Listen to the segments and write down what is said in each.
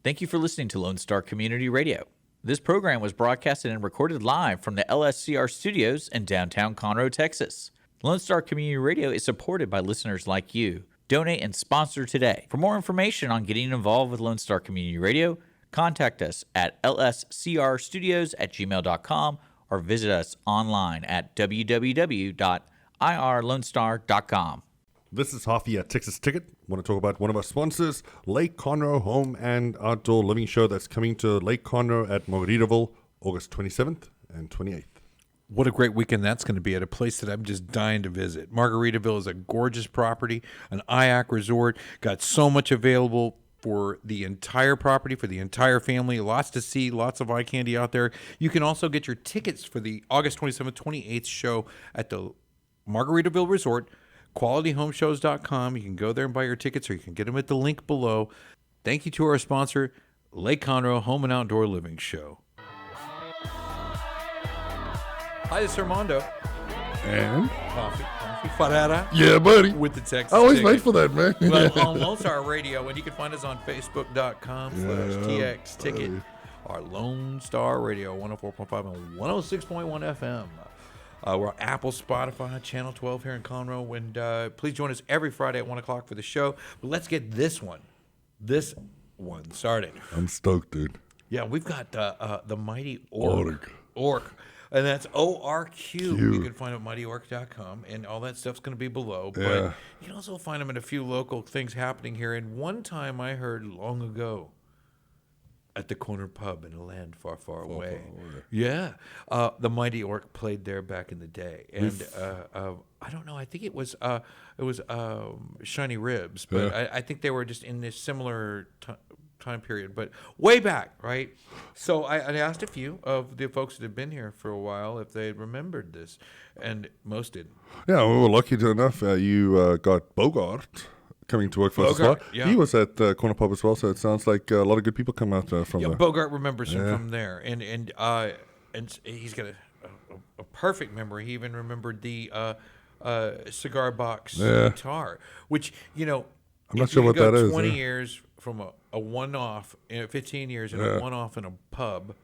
Thank you for listening to Lone Star Community Radio. This program was broadcasted and recorded live from the LSCR studios in downtown Conroe, Texas. Lone Star Community Radio is supported by listeners like you. Donate and sponsor today. For more information on getting involved with Lone Star Community Radio, contact us at lscrstudios@gmail.com or visit us online at www.irlonestar.com. This is Hafi at Texas Ticket. I want to talk about one of our sponsors, Lake Conroe Home and Outdoor Living Show that's coming to Lake Conroe at Margaritaville, August 27th and 28th. What a great weekend that's going to be at a place that I'm just dying to visit. Margaritaville is a gorgeous property, an IAC resort, got so much available for the entire property, for the entire family, lots to see, lots of eye candy out there. You can also get your tickets for the August 27th, 28th show at the Margaritaville Resort, qualityhomeshows.com. You can go there and buy your tickets, or you can get them at the link below. Thank you to our sponsor, Lake Conroe Home and Outdoor Living Show. Hi, this is Armando. And? Coffee Farada. Yeah, buddy. With the Texas I always Ticket. wait for that, man. Well, on Lone Star Radio, and you can find us on Facebook.com/TX Ticket, our Lone Star Radio, 104.5 and 106.1 FM. We're on Apple, Spotify, Channel 12 here in Conroe. And please join us every Friday at 1 o'clock for the show. But let's get this one started. I'm stoked, dude. Yeah, we've got the Mighty Orc. And that's ORQ. You can find them at mightyorc.com, and all that stuff's going to be below. Yeah. But you can also find them in a few local things happening here. And one time I heard long ago at the corner pub in a land far, far away. Yeah. The Mighty Orc played there back in the day. And I don't know, I think it was Shiny Ribs, but I think they were just in this similar time period, but way back, right? So I asked a few of the folks that have been here for a while if they remembered this, and most didn't. Yeah, we were lucky enough. You got Bogart coming to work for us as well. Yeah. He was at Corner Pub as well, so it sounds like a lot of good people come out from there. Bogart remembers him from there, and he's got a perfect memory. He even remembered the cigar box guitar, which, you know, I'm not sure what that is. 20 years from a one-off, 15 years in a one-off in a pub,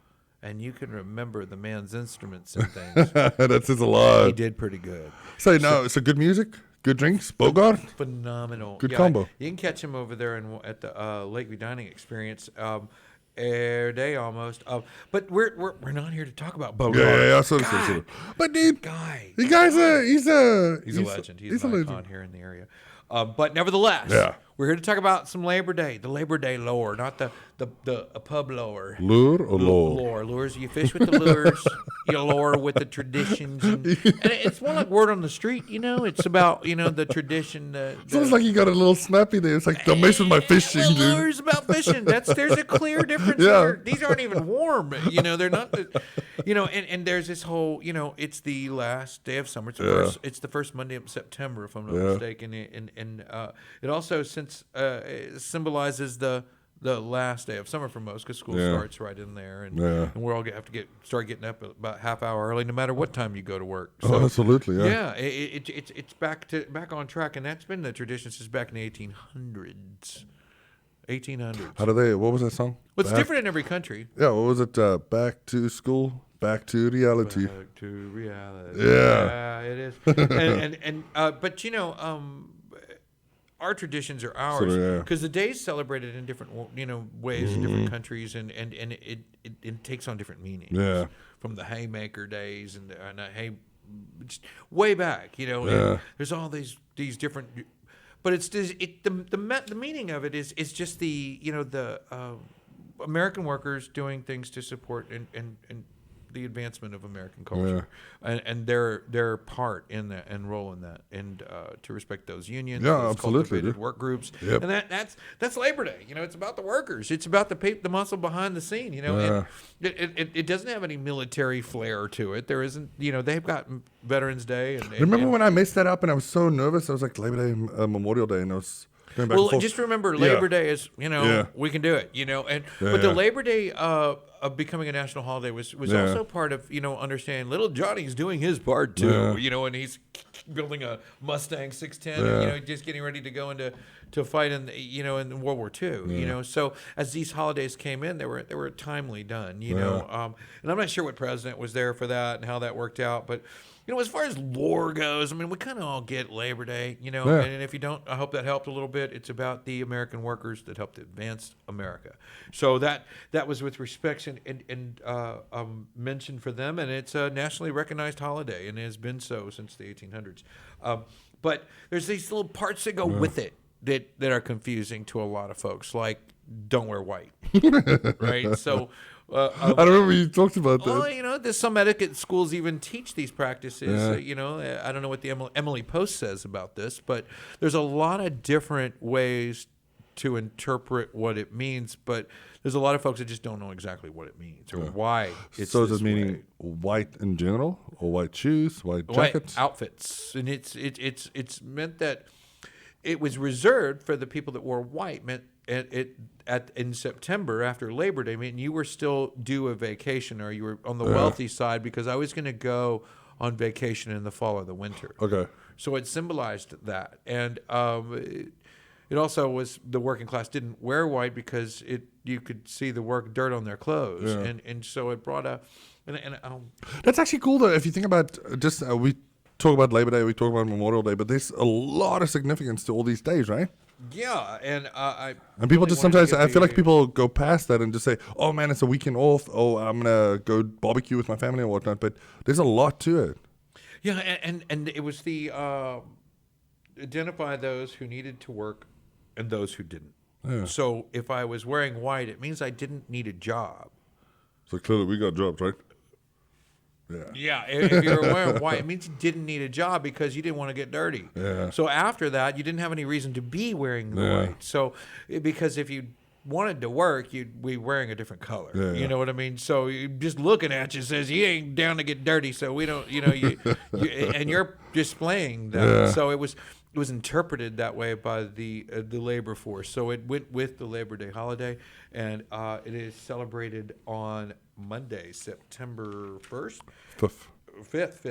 and you can remember the man's instruments and things. That says a lot. He did pretty good. No, it's a good music, good drinks, Bogart. Phenomenal. Good combo. You can catch him over there at the Lakeview Dining Experience every day almost. But we're not here to talk about Bogart. Yeah. So. But dude, the guy's he's a legend. He's an icon here in the area. But nevertheless, Yeah. we're here to talk about some Labor Day, the Labor Day lore, not the pub lore. Lure or lore? Lures. You fish with the lures. You lore with the traditions. And it's more like word on the street, you know. It's about, you know, the tradition. Sounds like you got a little snappy there. It's like, don't mess with my fishing, well, dude. lures about fishing. There's a clear difference. Yeah. There. These aren't even warm. You know, they're not. You know, and there's this whole, you know, it's the last day of summer. It's the first Monday of September, if I'm not mistaken. And it also symbolizes the last day of summer for most, because school starts right in there, and we're all have to start getting up about half hour early, no matter what time you go to work. So, absolutely, yeah. It's back on track, and that's been the tradition since back in the 1800s. How do they? What was that song? Well, it's different in every country. Yeah, what was it? Back to school, back to reality. Back to reality. Yeah, it is. But you know, our traditions are ours, because the day's celebrated in different, you know, ways in different countries, and it takes on different meanings. Yeah. From the haymaker days and just way back, you know. And there's all these different, but it's the meaning of it is just the, you know, the American workers doing things to support and the advancement of American culture, and their part in that and role in that, and to respect those unions, those cultivated work groups, and that's Labor Day. You know, it's about the workers. It's about the muscle behind the scene. You know, and it doesn't have any military flair to it. There isn't. You know, they've got Veterans Day. Remember when I messed that up and I was so nervous? I was like Labor Day, Memorial Day, and I was. Well, just remember, Labor Day is, you know, we can do it, you know, but the Labor Day of becoming a national holiday was also part of, you know, understanding little Johnny's doing his part too, you know, and he's building a Mustang 610, and, you know, just getting ready to go into to fight in in World War II. So as these holidays came in, they were timely done. And I'm not sure what president was there for that and how that worked out, but. As far as lore goes, I mean, we kind of all get Labor Day, and if you don't, I hope that helped a little bit. It's about the American workers that helped advance America. So that was with respect and mentioned for them, and it's a nationally recognized holiday, and it has been so since the 1800s. But there's these little parts that go with it that are confusing to a lot of folks, like don't wear white, right? So. I don't remember you talked about that. Well, there's some etiquette schools even teach these practices. I don't know what the Emily Post says about this, but there's a lot of different ways to interpret what it means. But there's a lot of folks that just don't know exactly what it means or why it's so does this it meaning way. white in general, or white shoes, white jackets? White outfits, and it's meant that it was reserved for the people that wore white. Meant in September after Labor Day, I mean, you were still due a vacation, or you were on the wealthy side, because I was going to go on vacation in the fall or the winter. Okay. So it symbolized that, and it also was the working class didn't wear white because you could see the work dirt on their clothes, and so it brought a. That's actually cool though. If you think about just we talk about Labor Day, we talk about Memorial Day, but there's a lot of significance to all these days, right? Yeah, and and people just sometimes, I feel like people go past that and just say, oh man, it's a weekend off. Oh, I'm going to go barbecue with my family or whatnot. But there's a lot to it. Yeah, and it was the identify those who needed to work and those who didn't. Yeah. So if I was wearing white, it means I didn't need a job. So clearly we got jobs, right? Yeah, if you were wearing white, it means you didn't need a job because you didn't want to get dirty. Yeah. So after that, you didn't have any reason to be wearing the white. So because if you wanted to work, you'd be wearing a different color. Yeah. You know what I mean? So just looking at you says you ain't down to get dirty. So we don't, you and you're displaying that. Yeah. So it was interpreted that way by the labor force. So it went with the Labor Day holiday, and it is celebrated on Monday, September 1st? 5th.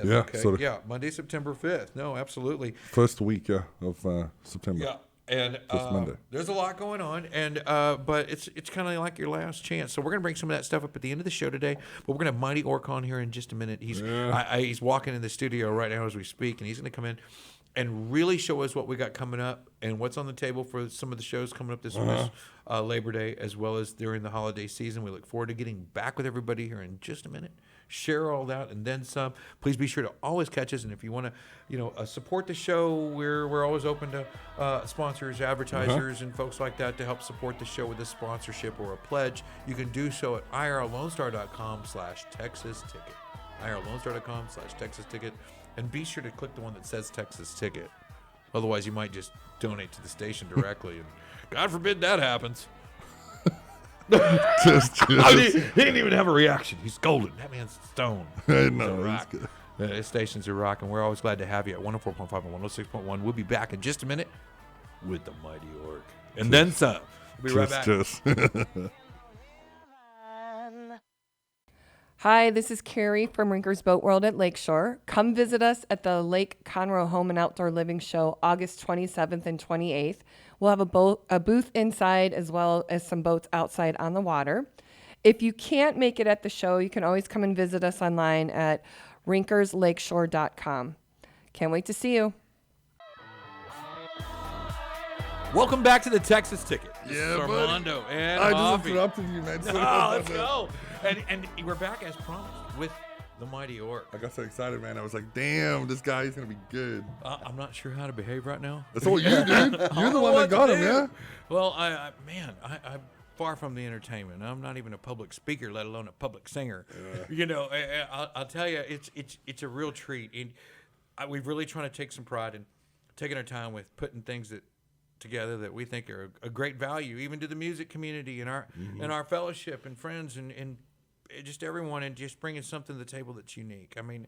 Yeah, okay. Monday, September 5th. No, absolutely. First week, of September. Yeah. And Monday. There's a lot going on, and but it's kind of like your last chance. So we're gonna bring some of that stuff up at the end of the show today. But we're gonna have Mighty Orc on here in just a minute. He's walking in the studio right now as we speak, and he's gonna come in and really show us what we got coming up and what's on the table for some of the shows coming up this Labor Day, as well as during the holiday season. We look forward to getting back with everybody here in just a minute. Share all that and then some. Please be sure to always catch us, and if you want to, support the show, we're always open to sponsors, advertisers, and folks like that to help support the show with a sponsorship or a pledge. You can do so at irlonestar.com/Texas Ticket. irlonestar.com/Texas Ticket. And be sure to click the one that says Texas Ticket. Otherwise, you might just donate to the station directly. And God forbid that happens. He didn't even have a reaction. He's golden. That man's stone. I know. He's good. The stations are rocking. We're always glad to have you at 104.5 and 106.1. We'll be back in just a minute with the Mighty Orc. And then some. We'll be right back. Hi, this is Carrie from Rinker's Boat World at Lakeshore. Come visit us at the Lake Conroe Home and Outdoor Living Show August 27th and 28th. We'll have a booth inside as well as some boats outside on the water. If you can't make it at the show, you can always come and visit us online at rinkerslakeshore.com. Can't wait to see you. Welcome back to the Texas Ticket. This Yeah, is Armando and I Javi. just interrupted you, man. Let's go. And we're back as promised with the Mighty Orc. I got so excited, man. I was like, damn, this guy is going to be good. I'm not sure how to behave right now. That's all you, dude. You're the one that got him, yeah? Well, I'm far from the entertainment. I'm not even a public speaker, let alone a public singer. Yeah. I'll tell you, it's a real treat. And we've really trying to take some pride in taking our time with putting things together that we think are a great value, even to the music community and our fellowship and friends and just everyone, and just bringing something to the table that's unique. I mean,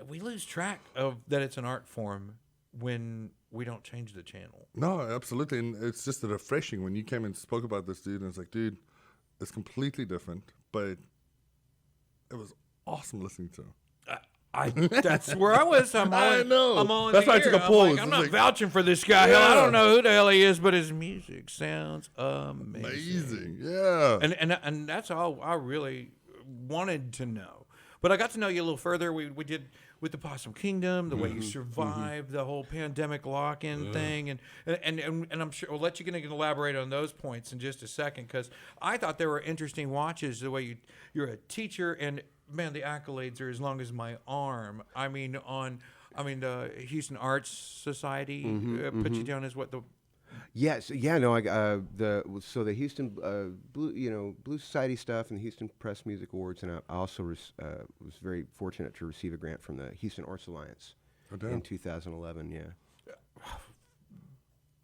we lose track of that it's an art form when we don't change the channel. No, absolutely. And it's just refreshing when you came and spoke about this, dude, and it's like, dude, it's completely different, but it was awesome listening to. That's where I was. I'm all I in, know. I'm all in That's the why I ear. took a I'm pause. like, I'm It's not like- vouching for this guy. Hell, I don't know who the hell he is, but his music sounds amazing. Amazing. Yeah. And that's all I really wanted to know. But I got to know you a little further. We did with the Possum Kingdom, the way you survived the whole pandemic lock-in thing, and I'm sure we'll let you elaborate on those points in just a second, because I thought there were interesting watches. The way you're a teacher, and man, the accolades are as long as my arm. I mean, the Houston Arts Society put you down as what the. Yes, yeah, no, the Houston Blue Society stuff and the Houston Press Music Awards, and I also was very fortunate to receive a grant from the Houston Arts Alliance in 2011. Yeah,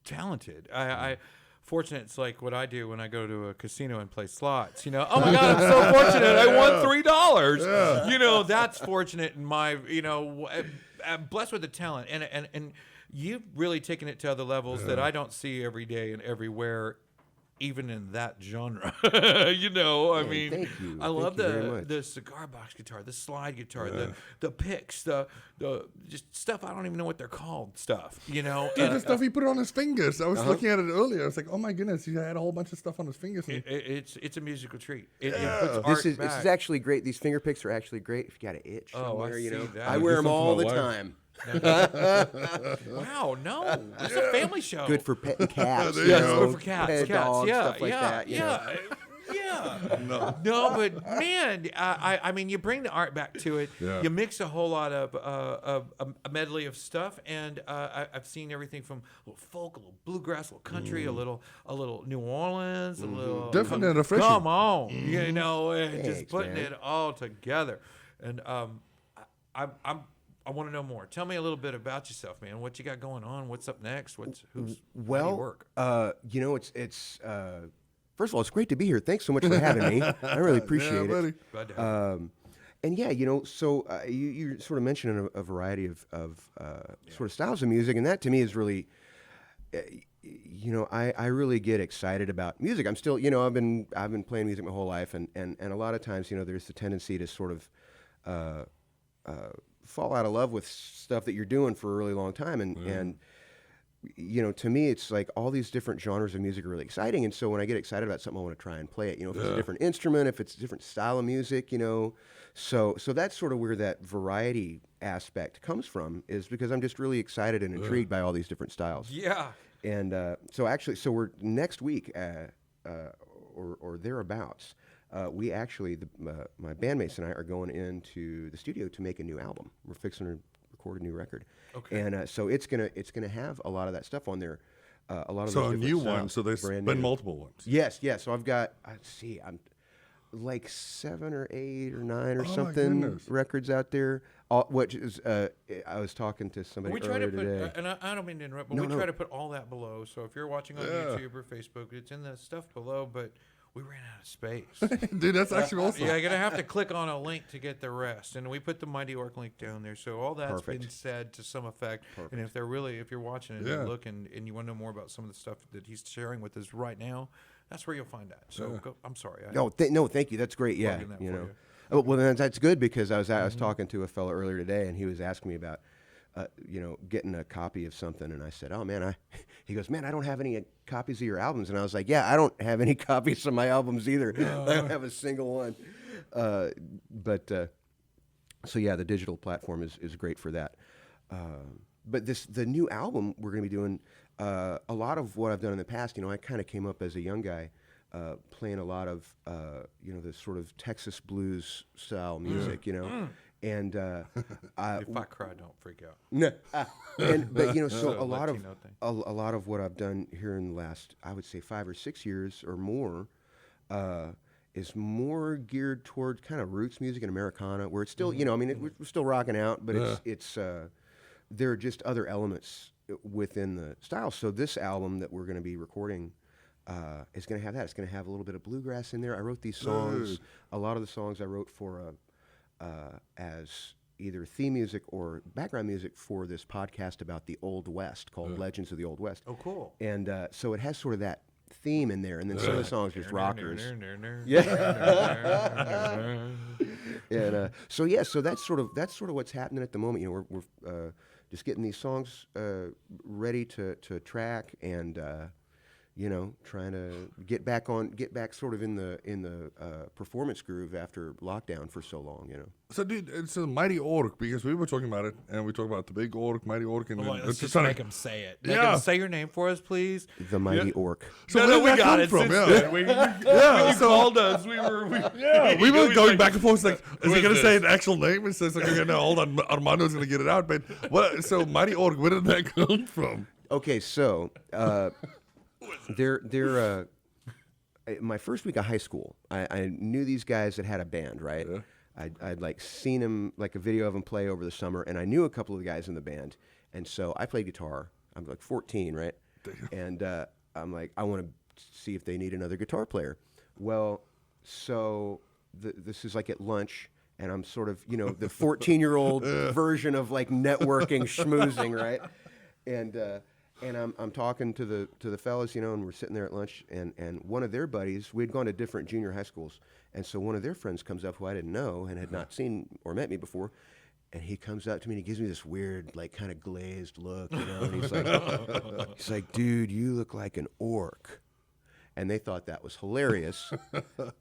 talented. I fortunate. It's like what I do when I go to a casino and play slots. Oh my God, I'm so fortunate. I won $3. That's fortunate in my. I'm blessed with the talent, and you've really taken it to other levels that I don't see every day and everywhere, even in that genre. I mean, thank you. I love Thank you very much. the cigar box guitar, the slide guitar, the picks, the just stuff I don't even know what they're called. Stuff, Dude, the stuff he put on his fingers. I was looking at it earlier. I was like, oh my goodness, he had a whole bunch of stuff on his fingers. It's a musical treat. It puts art this is back. actually great. These finger picks are actually great if you got an itch somewhere. I see that. I wear them all the wife. time. Wow, no, it's a family show. Good for petting cats. There you Yes, go. good for cats, Pet cats, dogs, yeah, stuff like yeah, that. you know. yeah. No, but man, I mean, you bring the art back to it. Yeah. You mix a whole lot of a medley of stuff, and I've seen everything from a little folk, a little bluegrass, a little country, a little New Orleans, a little Different and refreshing. Come on, and just Thanks, putting man. it all together. And I want to know more. Tell me a little bit about yourself, man. What you got going on? What's up next? How do you work? It's first of all, it's great to be here. Thanks so much for having me. I really appreciate buddy. it. Glad to have you. And yeah, so you sort of mentioned a variety of sort of styles of music, and that to me is really, I really get excited about music. I'm still, I've been playing music my whole life, and a lot of times, there's the tendency to sort of fall out of love with stuff that you're doing for a really long time, and to me, it's like all these different genres of music are really exciting. And so when I get excited about something, I want to try and play it. If it's a different instrument, if it's a different style of music, So that's sort of where that variety aspect comes from, is because I'm just really excited and intrigued by all these different styles. Yeah. And so we're next week, or thereabouts. We actually, my bandmates and I are going into the studio to make a new album. We're fixing to record a new record. Okay. And so it's gonna have a lot of that stuff on there. A lot of So those a different new styles, one. So there's brand been new. multiple ones. Yes. So I've got. I'm like 7 or 8 or 9 or Oh, my something goodness. records out there. Which is I was talking to somebody We try earlier to put, today. and I don't mean to interrupt, but No, we no. try to put all that below. So if you're watching on YouTube or Facebook, it's in the stuff below, but we ran out of space. Dude, that's actually awesome. Yeah, you're going to have to click on a link to get the rest. And we put the Mighty Orc link down there. So all that's been Perfect. said to some effect. And if you're watching and Yeah. you look and you want to know more about some of the stuff that he's sharing with us right now, that's where you'll find that. So I'm sorry. No, thank you. That's great. Yeah, Plugging that you for know. you. Oh, well, then that's good because I was talking to a fellow earlier today, and he was asking me about, getting a copy of something, and I said, "Oh man," he goes, "Man, I don't have any copies of your albums," and I was like, "Yeah, I don't have any copies of my albums either. I don't have a single one." So yeah, the digital platform is great for that. But the new album we're going to be doing, a lot of what I've done in the past. I kind of came up as a young guy, playing a lot of the sort of Texas blues style music, and If I cry, don't freak out. no, but so So a lot of Latino thing. a lot of what I've done here in the last, I would say, 5 or 6 years or more, is more geared toward kind of roots music and Americana, where it's still, we're still rocking out, but it's there are just other elements within the style. So this album that we're going to be recording is going to have that. It's going to have a little bit of bluegrass in there. I wrote these songs. A lot of the songs I wrote for as either theme music or background music for this podcast about the Old West called Legends of the Old West. Oh, cool. And so it has sort of that theme in there, and then some of the songs are just rockers. Yeah. And so that's sort of what's happening at the moment. You know, we're just getting these songs ready to track, and you know, trying to get back sort of in the performance groove after lockdown for so long. You know. So, dude, it's a mighty orc, because we were talking about it, and we talked about the big orc, mighty orc, and Well, then let's just like- make him say it. Make Yeah. him say your name for us, please. The mighty orc. So no, where we did that got come it. from? Since Yeah. then. When you called us, we were We it were was going like, back and forth. Like, is who he is going to say this? an actual name? And says, like, okay, no, hold on, Armando's going to get it out. But what? So, mighty orc, where did that come from? Okay, so they're my first week of high school. I knew these guys that had a band, right? Yeah. I'd like seen them, like a video of them play over the summer, and I knew a couple of the guys in the band, and so I played guitar. I'm like 14, right? And I'm like, I want to see if they need another guitar player. Well, so this is like at lunch, and I'm sort of, you know, the 14-year-old version of like networking, schmoozing, right? And I'm talking to the fellas, you know, and we're sitting there at lunch, and one of their buddies, we'd gone to different junior high schools, and so one of their friends comes up who I didn't know and had not seen or met me before, and he comes up to me and he gives me this weird, like, kind of glazed look, you know, and he's like, dude, you look like an orc. And they thought that was hilarious,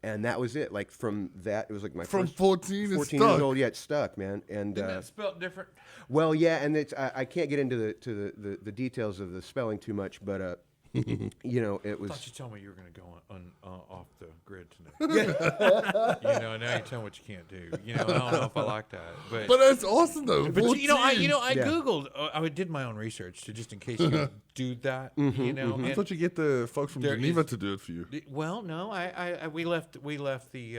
and that was it. Like, from that, it was like my From first 14 years stuck. old. Yeah, it stuck, man. And Isn't that spelled different? well, yeah, and it's I can't get into the details of the spelling too much, but you know, it I was. thought you told me you were going to go on off the grid tonight. You know, now you're telling what you can't do. You know, I don't know if I like that, but that's awesome, though. but you know, I 14. Yeah. googled. I did my own research to just in case you do that. You know, I and thought you get the folks from There Geneva is- to do it for you. well, no, we left the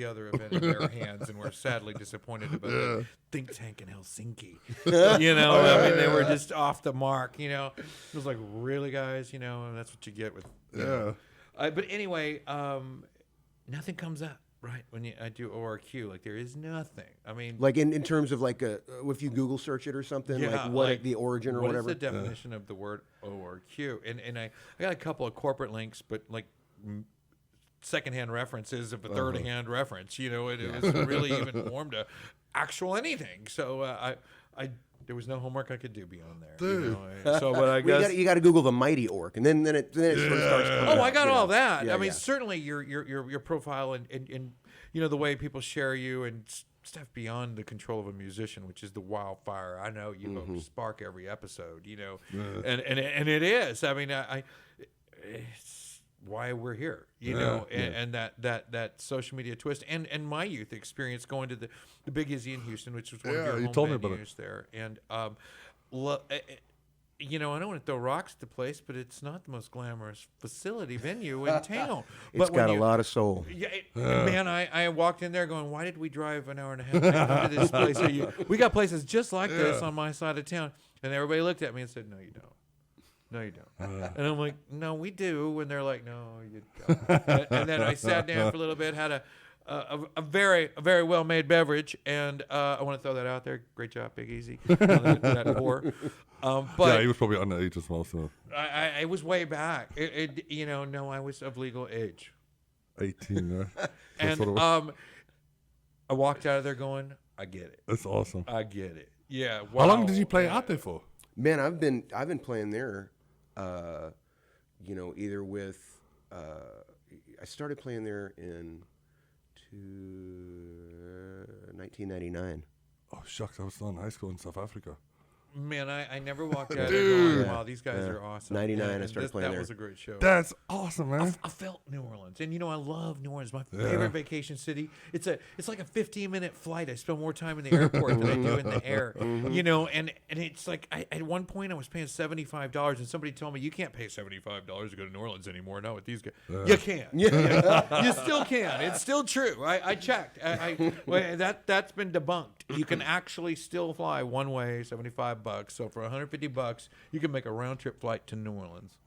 other event in their hands, and we're sadly disappointed about the think tank in Helsinki. You know, I mean, they were just off the mark. You know, it was like, really, guys, you know, and that's what you get with. You know. But anyway, nothing comes up. Right, when I do ORQ, like, there is nothing. I mean, Like in terms of like if you Google search it or something, yeah, like what the origin or what whatever. is the definition of the word ORQ? And I got a couple of corporate links, but like secondhand references of a third-hand reference. You know, it was really even formed a actual anything. So I there was no homework I could do beyond there. You know? So, but I guess. You got to Google the mighty orc, and then it sort of starts. Coming Oh, out, I got you know. all that. Yeah, I mean, yeah. certainly your profile and you know, the way people share you and stuff beyond the control of a musician, which is the wildfire. I know you spark every episode, you know, and it is. I mean, it's why we're here, you know, and that social media twist and my youth experience going to the Big Izzy in Houston, which was one of your you home told me about it. venues there, and you know, I don't want to throw rocks at the place, but it's not the most glamorous facility venue in town. It's But when got a you- lot of soul. Yeah, man, I walked in there going, why did we drive an hour and a half to this place? We got places just like this on my side of town. And everybody looked at me and said, no, you don't. No, you don't. And I'm like, no, we do. And they're like, no, you don't. And then I sat down for a little bit, had a very well-made beverage, and I want to throw that out there. Great job, Big Easy. that pour. Yeah, But he was probably underage as well, so I was way back. You know, no, I was of legal age. 18, right? That's And what it was. I walked out of there going, I get it. That's awesome. I get it. Yeah. How long wow. did you play out there for? Man, I've been playing there, you know, either with I started playing there in 1999. Oh, shucks, I was still in high school in South Africa. Man, I never walked out of there going, Dude. wow, these guys are awesome. 99, I And started playing that there. was a great show. That's awesome, man. I felt New Orleans, and you know, I love New Orleans. My favorite vacation city. It's like a 15-minute flight. I spend more time in the airport than I do in the air. You know, and it's like at one point I was paying $75, and somebody told me you can't pay $75 to go to New Orleans anymore. Not with these guys. You can. Yeah. You still can. It's still true. I checked. Well, that's been debunked. You can actually still fly one way, $75. So for $150, you can make a round trip flight to New Orleans.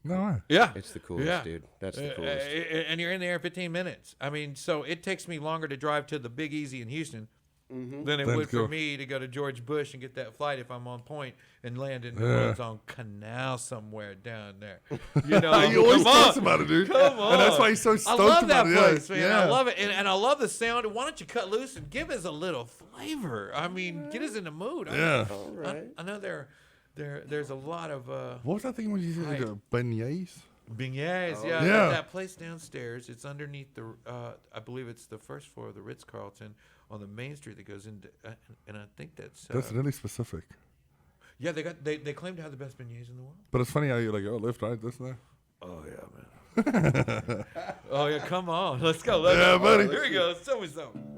No way. Yeah, It's the coolest, dude. That's the coolest. And you're in there in 15 minutes. I mean, so it takes me longer to drive to the Big Easy in Houston than it Than would to go- for me to go to George Bush and get that flight if I'm on point and land in New Orleans on Canal somewhere down there. You know, He always come talks on. about it, dude. Come on. And that's why he's so I stoked love about that it. place, yeah. man. Yeah. I love it. And I love the sound. Why don't you cut loose and give us a little flavor? I mean, get us in the mood. Yeah. All right. I know there's a lot of What was that thing when you said beignets? beignets. Yeah. That place downstairs. It's underneath the. I believe it's the first floor of the Ritz-Carlton on the main street that goes into. And I think that's. That's really specific. Yeah, they claim to have the best beignets in the world. But it's funny how you're like, oh, left, right, this and that. Oh yeah, man. Oh yeah, come on, let's go. Yeah, buddy. Here we go. Tell me something.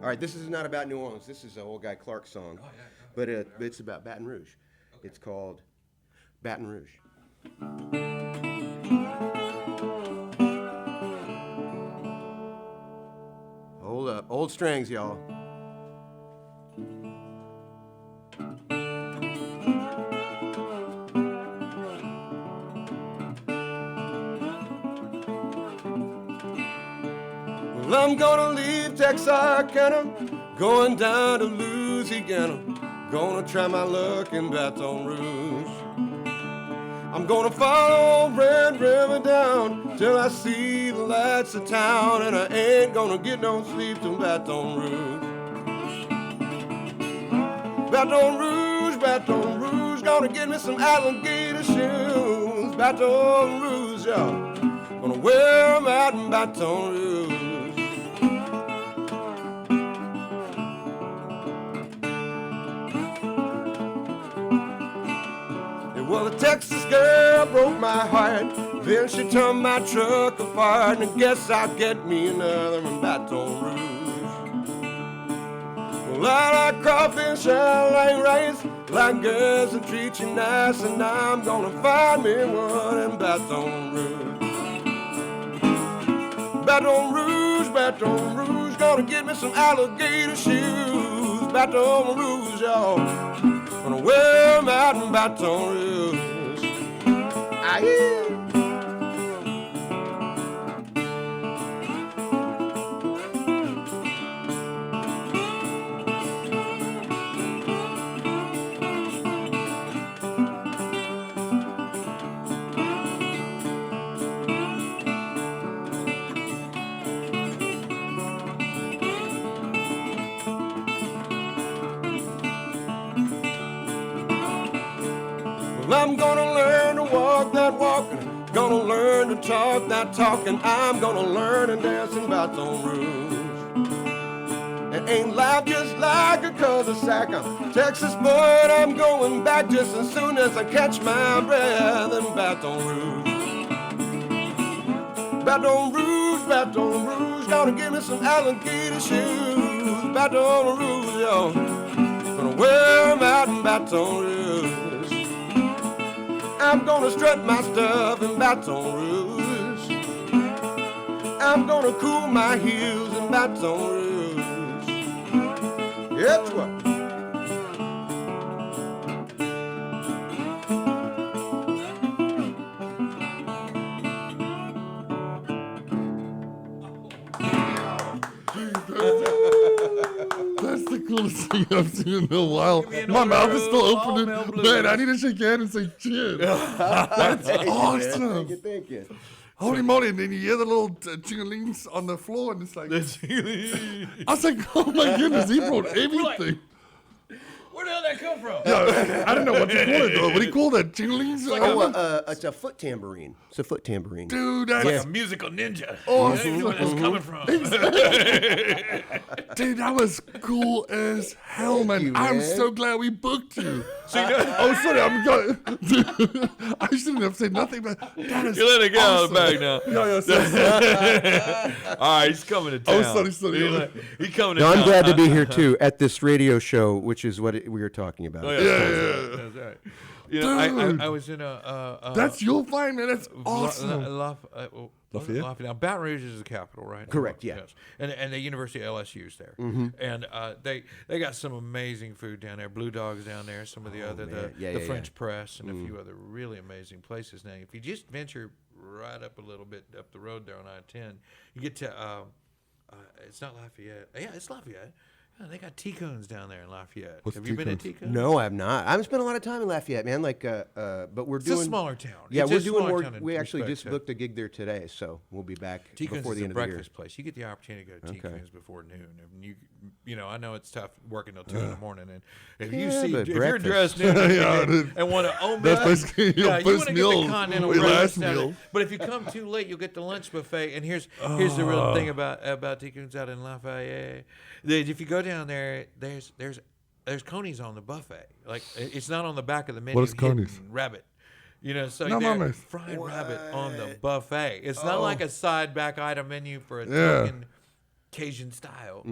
All right, this is not about New Orleans. This is an old guy Clark song, but it's about Baton Rouge. It's called Baton Rouge. Hold up, old strings, y'all. Well, I'm gonna leave Texarkana, going down to Louisiana, gonna try my luck in Baton Rouge. I'm gonna follow Red River down till I see the lights of town, and I ain't gonna get no sleep till Baton Rouge. Baton Rouge, gonna get me some alligator shoes. Baton Rouge, y'all, gonna wear 'em out in Baton Rouge. Well, a Texas girl broke my heart, then she turned my truck apart, and I guess I'll get me another in Baton Rouge. Well, I like crawfish, I like rice, like girls that treat you nice, and I'm gonna find me one in Baton Rouge. Baton Rouge, gonna get me some alligator shoes. Baton Rouge, y'all, gonna wear 'em out in Baton Rouge. Aye. Well, I'm gonna learn to walk that walking, gonna learn to talk that talking. I'm gonna learn to dance in Baton Rouge. It ain't life just like a cul-de-sac. I'm Texas boy, and I'm going back just as soon as I catch my breath in Baton Rouge. Baton Rouge, gonna give me some alligator shoes. Baton Rouge, yo, gonna wear 'em out in Baton Rouge. I'm gonna strut my stuff in Baton Rouge. I'm gonna cool my heels in Baton Rouge. That's what. That's the coolest thing I've seen in a while. me My an mouth order is still of open. all-male blues. Man, I need to shake your hand and say cheers. That's awesome. Thank you. Holy moly. And then you hear the little chingalings on the floor, and it's like, I was like, oh my goodness, he brought everything. Where the hell did that come from? Yeah, I don't know what to call it, though. What do you call that? Chingalings? It's a foot tambourine. It's a foot tambourine. Dude, that's Like a musical ninja. awesome. Where that's coming from? Dude, that was cool as hell, man. you, I'm man. so glad we booked you. Oh, sorry, I'm going. Dude, I shouldn't have said nothing, but that is You let it get out of the awesome. bag now. Yeah, sorry. All right, he's coming to town. Oh, sorry. He's coming to No, town. I'm glad to be here too at this radio show, which is what we were talking about. Oh, yeah, that's right. You know, Dude. I was in a That's your fine, man. That's awesome. Lafayette? Now, Baton Rouge is the capital, right? Correct, yeah. Yes. And the University of LSU is there. And they got some amazing food down there. Blue Dog's down there. Some of the other man. the French Press and a few other really amazing places. Now, if you just venture right up a little bit up the road there on I-10, you get to it's not Lafayette. Yeah, it's Lafayette. Yeah, they got T-Coons down there in Lafayette. What's Have you been to T-Coons? T-Coons? No, I have not. I haven't spent a lot of time in Lafayette, man. Like, but we're It's doing a smaller town. Yeah, It's we're a doing smaller more. town in We actually respect just to- booked a gig there today, so we'll be back T-Coons before is the a end of the year. breakfast place. You get the opportunity to go to Okay. T-Coons before noon. And you know, I know it's tough working till 2 in the morning. And if you Yeah, see, but if you're breakfast. dressed in Yeah, dude. and want to own That's that, basically your you first want to meal, get the continental your breakfast last out of it. meal. But if you come too late, you'll get the lunch buffet. And here's the real thing about T-Coons out in Lafayette. That if you go down there, there's conies on the buffet. Like, it's not on the back of the menu. What is hidden conies? Rabbit. You know, so No they're mames. fried rabbit on the buffet. It's not like a side back item menu for a Yeah. token Cajun style.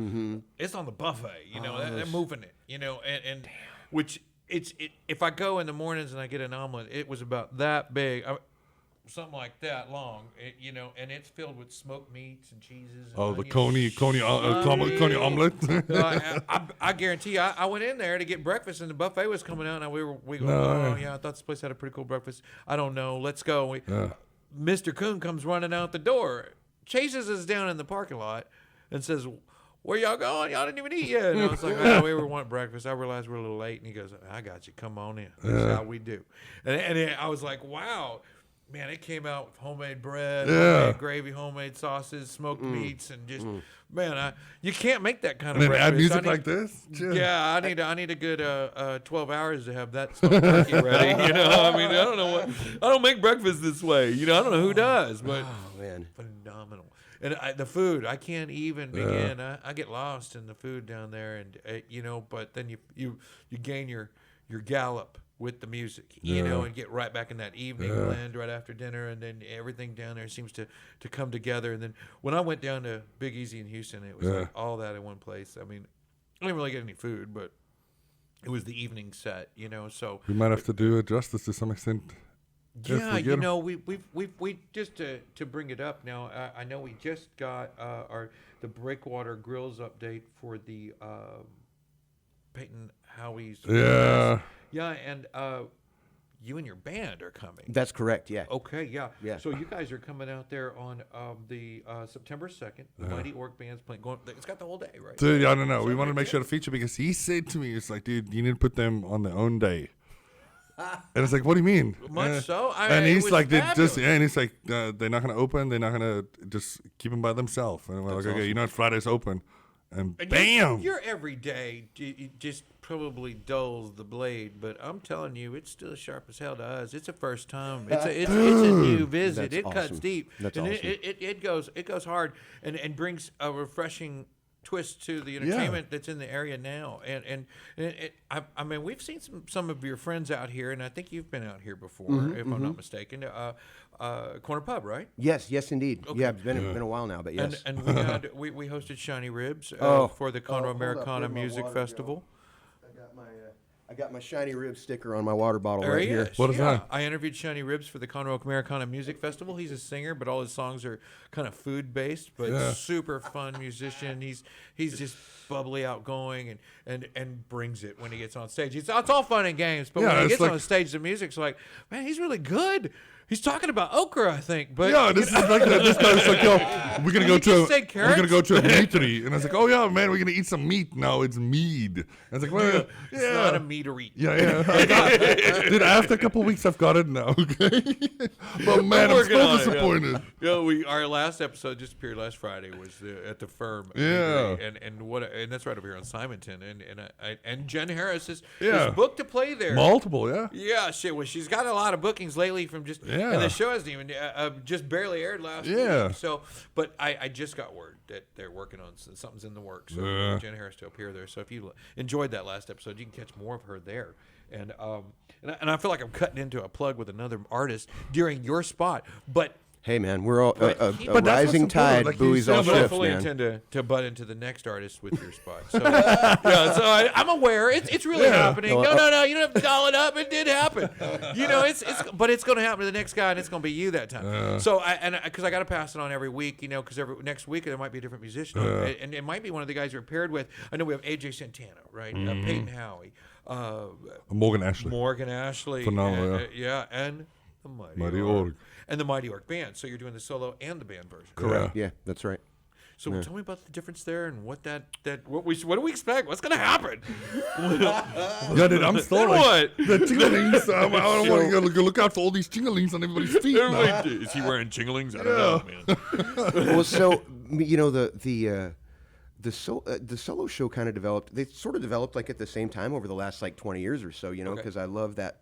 It's on the buffet. You know, they're moving it. You know, and which if I go in the mornings and I get an omelet, it was about that big. Something like that long, you know, and it's filled with smoked meats and cheeses. And Oh, the onions. coney omelet. I guarantee you, I went in there to get breakfast, and the buffet was coming out, and we go, No. oh yeah, I thought this place had a pretty cool breakfast. I don't know, let's go. Mr. Coon comes running out the door, chases us down in the parking lot, and says, "Where y'all going? Y'all didn't even eat yet." And I was like, "Oh, we were wanting breakfast. I realized we're a little late." And he goes, "I got you. Come on in. That's how we do." And I was like, "Wow." Man, it came out with homemade bread, homemade gravy, homemade sauces, smoked meats, and just man, you can't make that kind And of then breakfast. add music I need- like this? Yeah, I need a good 12 hours to have that smoked turkey ready. You know, I mean, I don't make breakfast this way. You know, I don't know who does, but Oh man, phenomenal. And the food, I can't even begin. I get lost in the food down there, and you know, but then you gain your gallop with the music, you know, and get right back in that evening blend right after dinner, and then everything down there seems to come together. And then when I went down to Big Easy in Houston, it was like all that in one place. I mean, I didn't really get any food, but it was the evening set, you know. So We might have to do it justice to some extent. if yeah, we get you 'em. know, we just to bring it up now. I know we just got the Breakwater Grills update for the Peyton Howie's. Yeah. and you and your band are coming. that's correct. Yeah. Okay, yeah. Yeah. So you guys are coming out there on the September 2nd. The Mighty Orc Band's playing. It's got the whole day, right? Dude, I don't know. We want to make sure to feature because he said to me, it's like, dude, you need to put them on their own day. And it's like, what do you mean? Much so. And it he's was like, fabulous. and he's like, they're not going to open. They're not going to just keep them by themselves. And we're like, okay, you know what? Friday's open. And And bam! Your everyday just probably dulls the blade, but I'm telling you, it's still sharp as hell to us. It's a first time. It's a new visit. That's It cuts awesome. deep. That's and awesome. It goes hard and brings a refreshing twist to the entertainment that's in the area now. I mean, we've seen some of your friends out here, and I think you've been out here before, if I'm not mistaken. Corner Pub, right? Yes, indeed. Yeah, it's been a while now, but yes. And we hosted Shiny Ribs Oh. for the Conroe Hold up, Americana where'd my Music water Festival. I got my shiny rib sticker on my water bottle There right he here. is. What is yeah. that? I interviewed Shiny Ribs for the Conroe Americana Music Festival. He's a singer, but all his songs are kind of food based, but super fun musician. He's just bubbly, outgoing, and brings it when he gets on stage. It's all fun and games, but Yeah, when he it's gets like- on stage, the music's like, man, he's really good. He's talking about okra, I think. But Yeah, this is like this guy's like, yo, we're gonna go you just say to we're gonna carrots? go to a meatery, and I was like, oh yeah, man, we're gonna eat some meat. No, it's mead. And I was like, well, it's not a meatery. yeah. Dude, after a couple weeks, I've got it now. Okay, but man, I'm working on so it, yeah. disappointed. Yeah, our last episode just appeared last Friday was at the firm. Yeah. and that's right over here on Simonton, and Jen Harris is Yeah. booked to play there. Multiple, yeah. Yeah, shit. Well, she's got a lot of bookings lately from just Yeah. and the show hasn't even just barely aired last Yeah. week. So, but I just got word that they're working on something's in the works. So Yeah. Jen Harris to appear there. So if you enjoyed that last episode, you can catch more of her there. And I feel like I'm cutting into a plug with another artist during your spot, but Hey man, we're all But a he- But that's rising what's important, tide like you buoys said, all But I ships, fully man. intend to butt into the next artist with your spot. So, yeah, so I'm aware it's really happening. No, you don't have to doll it up. It did happen. But it's going to happen to the next guy, and it's going to be you that time. So because I got to pass it on every week, because next week there might be a different musician, and it might be one of the guys you're paired with. I know we have AJ Santana, right? Peyton Howie, Morgan Ashley. Morgan Ashley, Phenomenal, and, and the Mighty, Mighty Orc. Orc. And the Mighty Orc Band. So you're doing the solo and the band version. Correct. Yeah, that's right. So tell me about the difference there and what what do we expect? What's gonna happen? Yeah, dude, I'm still Then like, what? the tinglings. I don't want to look out for all these tinglings on everybody's feet. now. Is he wearing chinglings? I don't know, man. Well, so the solo show kind of developed. They sort of developed like at the same time over the last like 20 years or so. Because I love that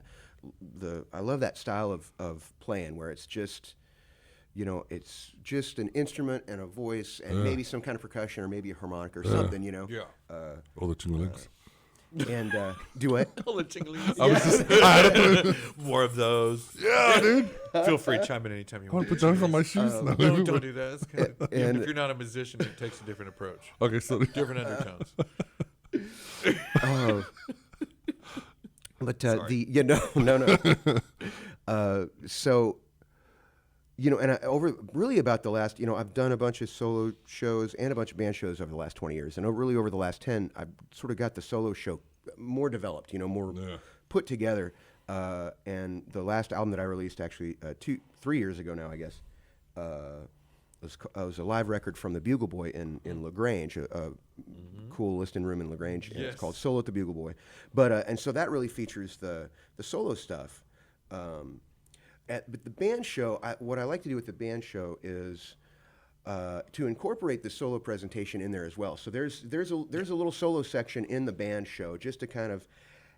style of playing where it's just. It's just an instrument and a voice and maybe some kind of percussion or maybe a harmonica or something, Yeah. All the tinglings. And do it. All the chinglings. I had to put, More of those. yeah, dude. Feel free to chime in anytime you I want want. to put those on my shoes now. Don't do that. It's kind of, And- if you're not a musician, it takes a different approach. Okay, so Different undertones. But so. And over really about the last, I've done a bunch of solo shows and a bunch of band shows over the last 20 years. And really over the last 10, I've sort of got the solo show more developed, more put together. And the last album that I released actually 3 years ago now, I guess, was a live record from the Bugle Boy in LaGrange, a cool listening room in LaGrange. And Yes. it's called Solo at the Bugle Boy. But and so that really features the solo stuff. But the band show, what I like to do with the band show is to incorporate the solo presentation in there as well. So there's a little solo section in the band show just to kind of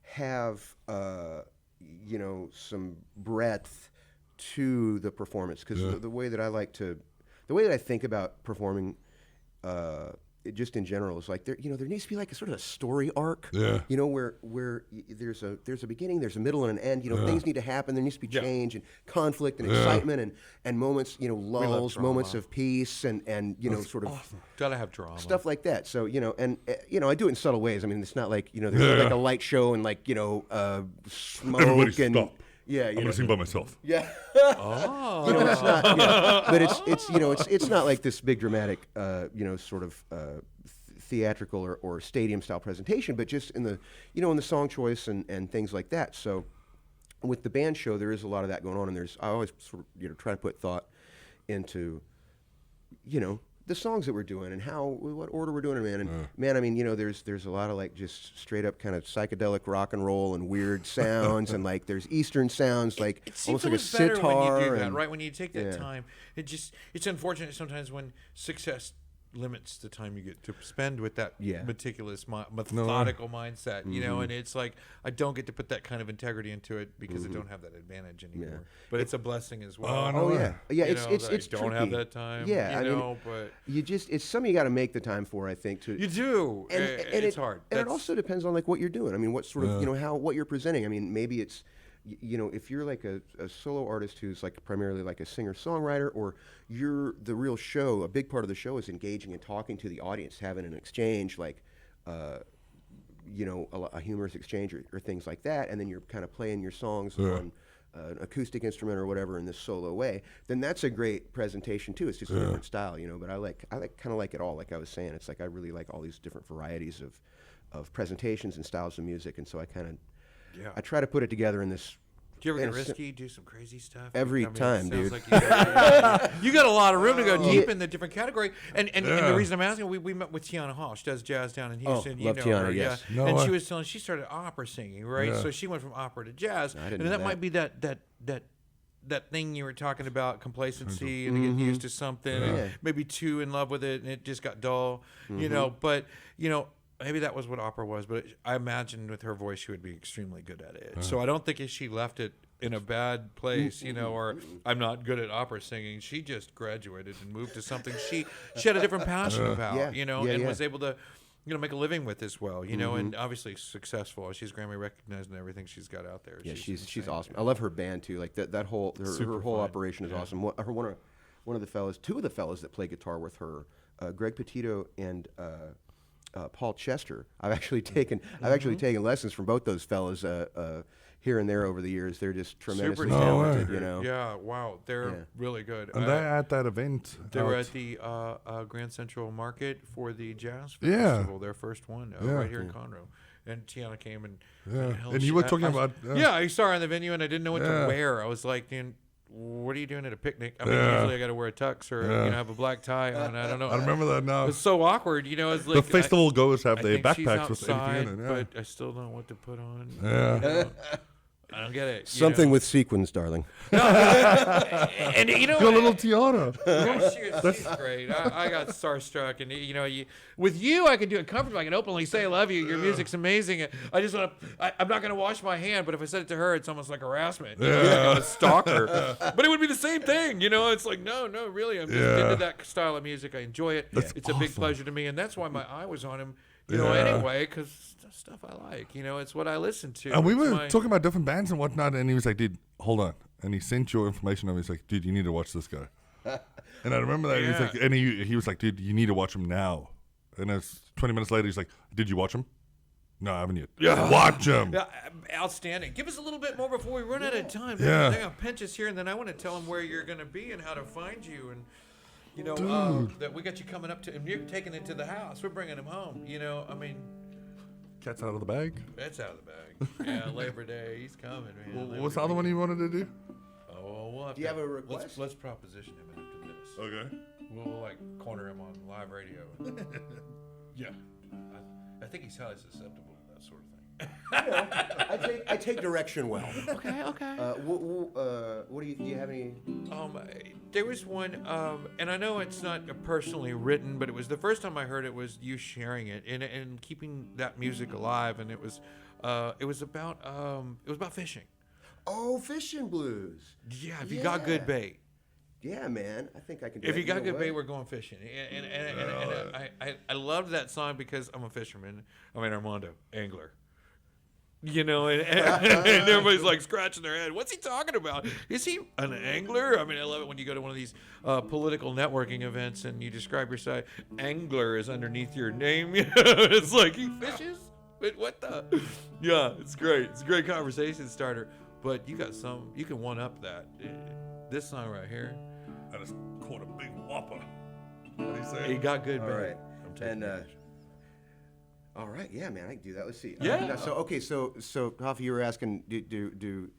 have some breadth to the performance because the way that I think about performing. Just in general, is like there needs to be like a sort of a story arc. Yeah. Where there's a beginning, there's a middle, and an end. Things need to happen. There needs to be change and conflict and excitement and moments. Lulls, drama. moments of peace, and sort of Gotta have drama. stuff like that. So I do it in subtle ways. I mean, it's not like there's like a light show and like smoke Everybody and stop. yeah. I'm gonna sing by myself. Yeah. Oh. It's not. But it's not like this big dramatic, sort of theatrical or stadium style presentation, but just in the in the song choice and things like that. So with the band show, there is a lot of that going on, and I always sort of try to put thought into the songs that we're doing and what order we're doing them in. And man, I mean, there's a lot of like just straight up kind of psychedelic rock and roll and weird sounds, and like there's Eastern sounds, like It seems almost like a better sitar. when you do that, and- right? When you take that Yeah. time, it's unfortunate sometimes when success limits the time you get to spend with that Yeah. meticulous, methodical mindset, and it's like I don't get to put that kind of integrity into it because I don't have that advantage anymore. But it's a blessing as well. Oh, no Oh way. yeah, yeah. You It's know, that it's I don't tricky. have that time. Yeah, I mean, but it's something you got to make the time for. I think to you do. and It's hard. And it That's- also depends on like what you're doing. I mean, what sort of what you're presenting. I mean, maybe it's if you're like a solo artist who's like primarily like a singer-songwriter, or you're the real show, a big part of the show is engaging and talking to the audience, having an exchange, like a humorous exchange or things like that, and then you're kind of playing your songs on an acoustic instrument or whatever in this solo way, then that's a great presentation too. It's just a different style, but I kind of like it all. Like I was saying, it's like I really like all these different varieties of presentations and styles of music, and so I kind of I try to put it together in this. Do you ever in get a risky? Do some crazy stuff? Every it time, sounds dude. Like you got a lot of room to go deep in the different category. And the reason I'm asking, we met with Tiana Hall. She does jazz down in Houston. love know Tiana, her, yes. yeah. No And way. she was telling, she started opera singing, right? Yeah. So she went from opera to jazz. I didn't and know that that. might be that thing you were talking about, complacency and getting used to something, and maybe too in love with it, and it just got dull, But maybe that was what opera was. But I imagine with her voice, she would be extremely good at it. So I don't think if she left it in a bad place, or I'm not good at opera singing. She just graduated and moved to something she had a different passion about, and was able to. Make a living with as well, and obviously successful. She's Grammy recognized and everything she's got out there. Yeah, she's awesome. I love her band too. Like that whole her whole fun. operation is awesome. one of the fellas, two of the fellas that play guitar with her, Greg Petito and Paul Chester. I've actually taken lessons from both those fellas here and there over the years. They're just tremendously Super talented, talented. you know. Yeah, wow, they're really good. And they're at that event. They were out- at the Grand Central Market for the Jazz Yeah. Festival, their first one, Yeah. right here in Conroe. And Tiana came and hell, And you were talking about- yeah, I saw her in the venue and I didn't know what Yeah. to wear. I was like, "Man, what are you doing at a picnic?" I mean, Yeah. usually I got to wear a tux or have a black tie on. I don't know. I remember that now. It's so awkward, you know. It's like The festival goers have I their think she's backpacks with outside, anything in it. but I still don't know what to put on. Yeah. You know? I don't get it. you Something know? with sequins, darling. And you know, Your little tiara. yeah, she's great. I got starstruck, and you know, with you, I can do it comfortably. I can openly say I love you. Your music's amazing. I just want to. I'm not going to wash my hand, but if I said it to her, it's almost like harassment. You know, like I'm a stalker. But it would be the same thing. You know, it's like no, really. I'm just into that style of music. I enjoy it. It's a big awesome. pleasure to me, and that's why my eye was on him. You know, anyway, because stuff I like. You know, it's what I listen to. And we It's were my- talking about different bands and whatnot, and he was like, dude, hold on. And he sent your information over. He's like, dude, you need to watch this guy. And I remember that. Yeah. He's like, and he was like, dude, you need to watch him now. And it's 20 minutes later, he's like, did you watch him? No, I haven't yet. Yeah. Watch him. Yeah, outstanding. Give us a little bit more before we run out of time. Yeah. They're gonna pinch us here, and then I want to tell them where you're gonna be and how to find you, and you know that we got you coming up to, and you're taking it to the house. We're bringing him home. You know, I mean, Cat's out of the bag. that's out of the bag. Yeah, Labor Day, he's coming, man. Labor What's the other Day. one you wanted to do? Oh, we'll have Do you to- have a request? Let's proposition him after this. Okay. We'll like corner him on live radio. Yeah, I think he's highly susceptible to that sort of thing. I take direction well. Okay. What do you have any? There was one, and I know it's not personally written, but it was the first time I heard it was you sharing it and keeping that music alive, and it was about fishing. Oh, fishing blues. Yeah, if you got good bait. Yeah, man. I think I can do If that. you got know good what? bait, we're going fishing. And I loved that song because I'm a fisherman. I mean, Armando, angler. You know, and everybody's like scratching their head. What's he talking about? Is he an angler? I mean, I love it when you go to one of these political networking events and you describe your site. Angler is underneath your name. It's like he fishes. Wait, what the? Yeah, it's great. It's a great conversation starter. But you got you can one up that. This song right here. I just caught a big whopper. What do you say? He got good All bait. right. I'm taking And advantage. all right, yeah, man, I can do that. Let's see. Yeah. Now, so Coffee, you were asking,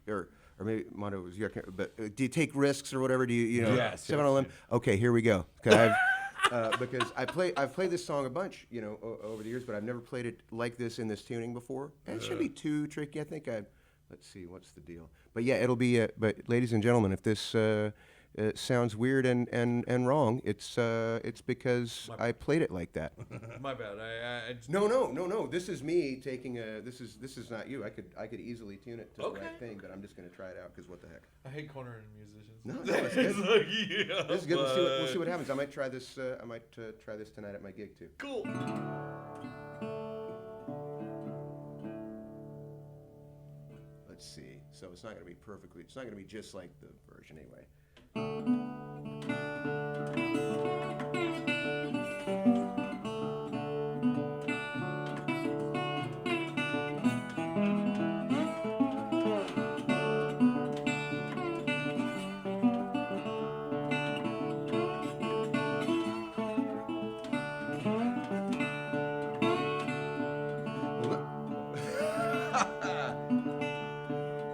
or maybe Mondo was your, but do you take risks or whatever? Do you know? Yes, Step on a limb. Okay, here we go. Because I've played this song a bunch, you know, over the years, but I've never played it like this in this tuning before. And it should be too tricky. I think let's see, what's the deal? But yeah, it'll be. But ladies and gentlemen, if this sounds weird and wrong, it's because I played it like that. My bad. I No. This is me taking a. This is not you. I could easily tune it to the right thing, but I'm just gonna try it out because what the heck. I hate cornering musicians. No, it's good. It's like, yeah, This is good. We'll see what happens. I might try this. Try this tonight at my gig too. Cool. Let's see. So it's not gonna be perfectly. It's not gonna be just like the version anyway.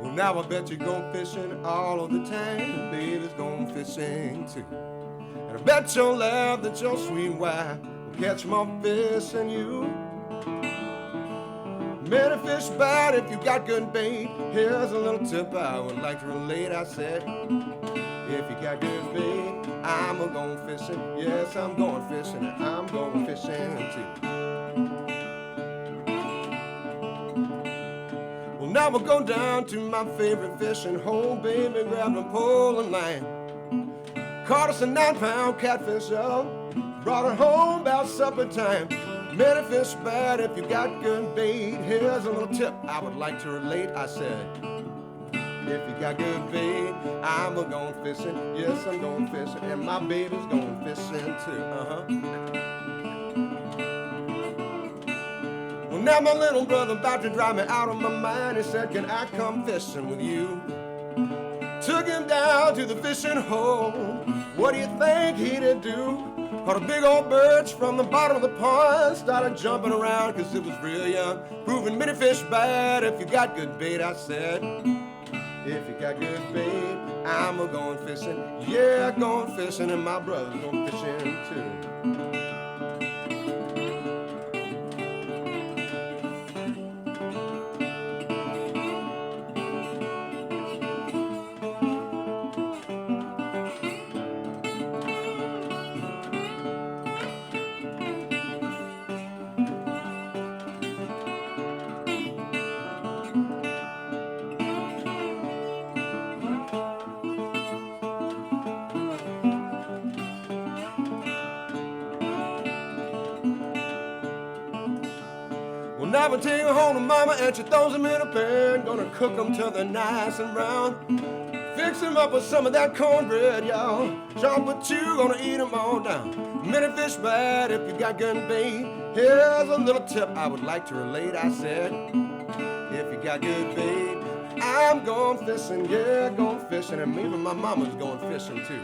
Well, now I bet you're going fishing all of the time. Baby's going fishing too. And I bet you'll laugh that your sweet wife will catch more fish than you. Many fish bite if you got good bait. Here's a little tip I would like to relate. I said, if you got good bait, I'm going fishing. Yes, I'm going fishing, and I'm going fishing too. Well, now we'll go down to my favorite fishing hole, baby. Grabbed a pole and line. Caught us a 9-pound catfish, oh. Brought her home about supper time. Many fish bad if you got good bait. Here's a little tip I would like to relate. I said, If you got good bait, I'm a going fishing. Yes, I'm going fishing, and my baby's going fishing too. Well, now my little brother about to drive me out of my mind. He said, can I come fishing with you? Took him down to the fishing hole. What do you think he'd do? Caught a big old birch from the bottom of the pond. Started jumping around cause it was real young. Proving many fish bad if you got good bait, I said. If you got good bait, I'm a-going fishing. Yeah, going fishing, and my brother's going fishing too. Well, now we take her home to mama and she throws them in a pan. Gonna cook them till they're nice and brown. Fix them up with some of that cornbread, y'all. Chop with two, gonna eat them all down. Many fish bad if you got gun bait. Here's a little tip I would like to relate. I said, if you got good bait, I'm going fishing, yeah, going fishing. And maybe my mama's going fishing too.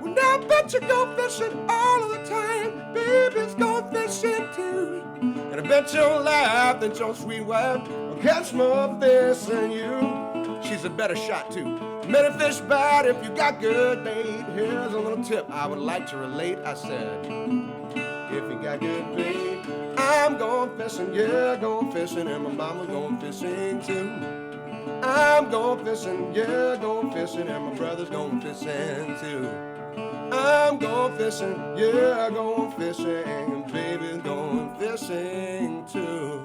Well, now I bet you go fishing all of the time. Baby's going fishing too. And I bet you'll laugh that your sweet wife will catch more fish than you. She's a better shot too. Many fish bad if you got good bait. Here's a little tip I would like to relate. I said, if you got good bait, I'm going fishing, yeah, going fishing, and my mama's going fishing too. I'm going fishing, yeah, going fishing, and my brother's going fishing too. I'm going fishing, yeah, going fishing, and baby's going fishing too.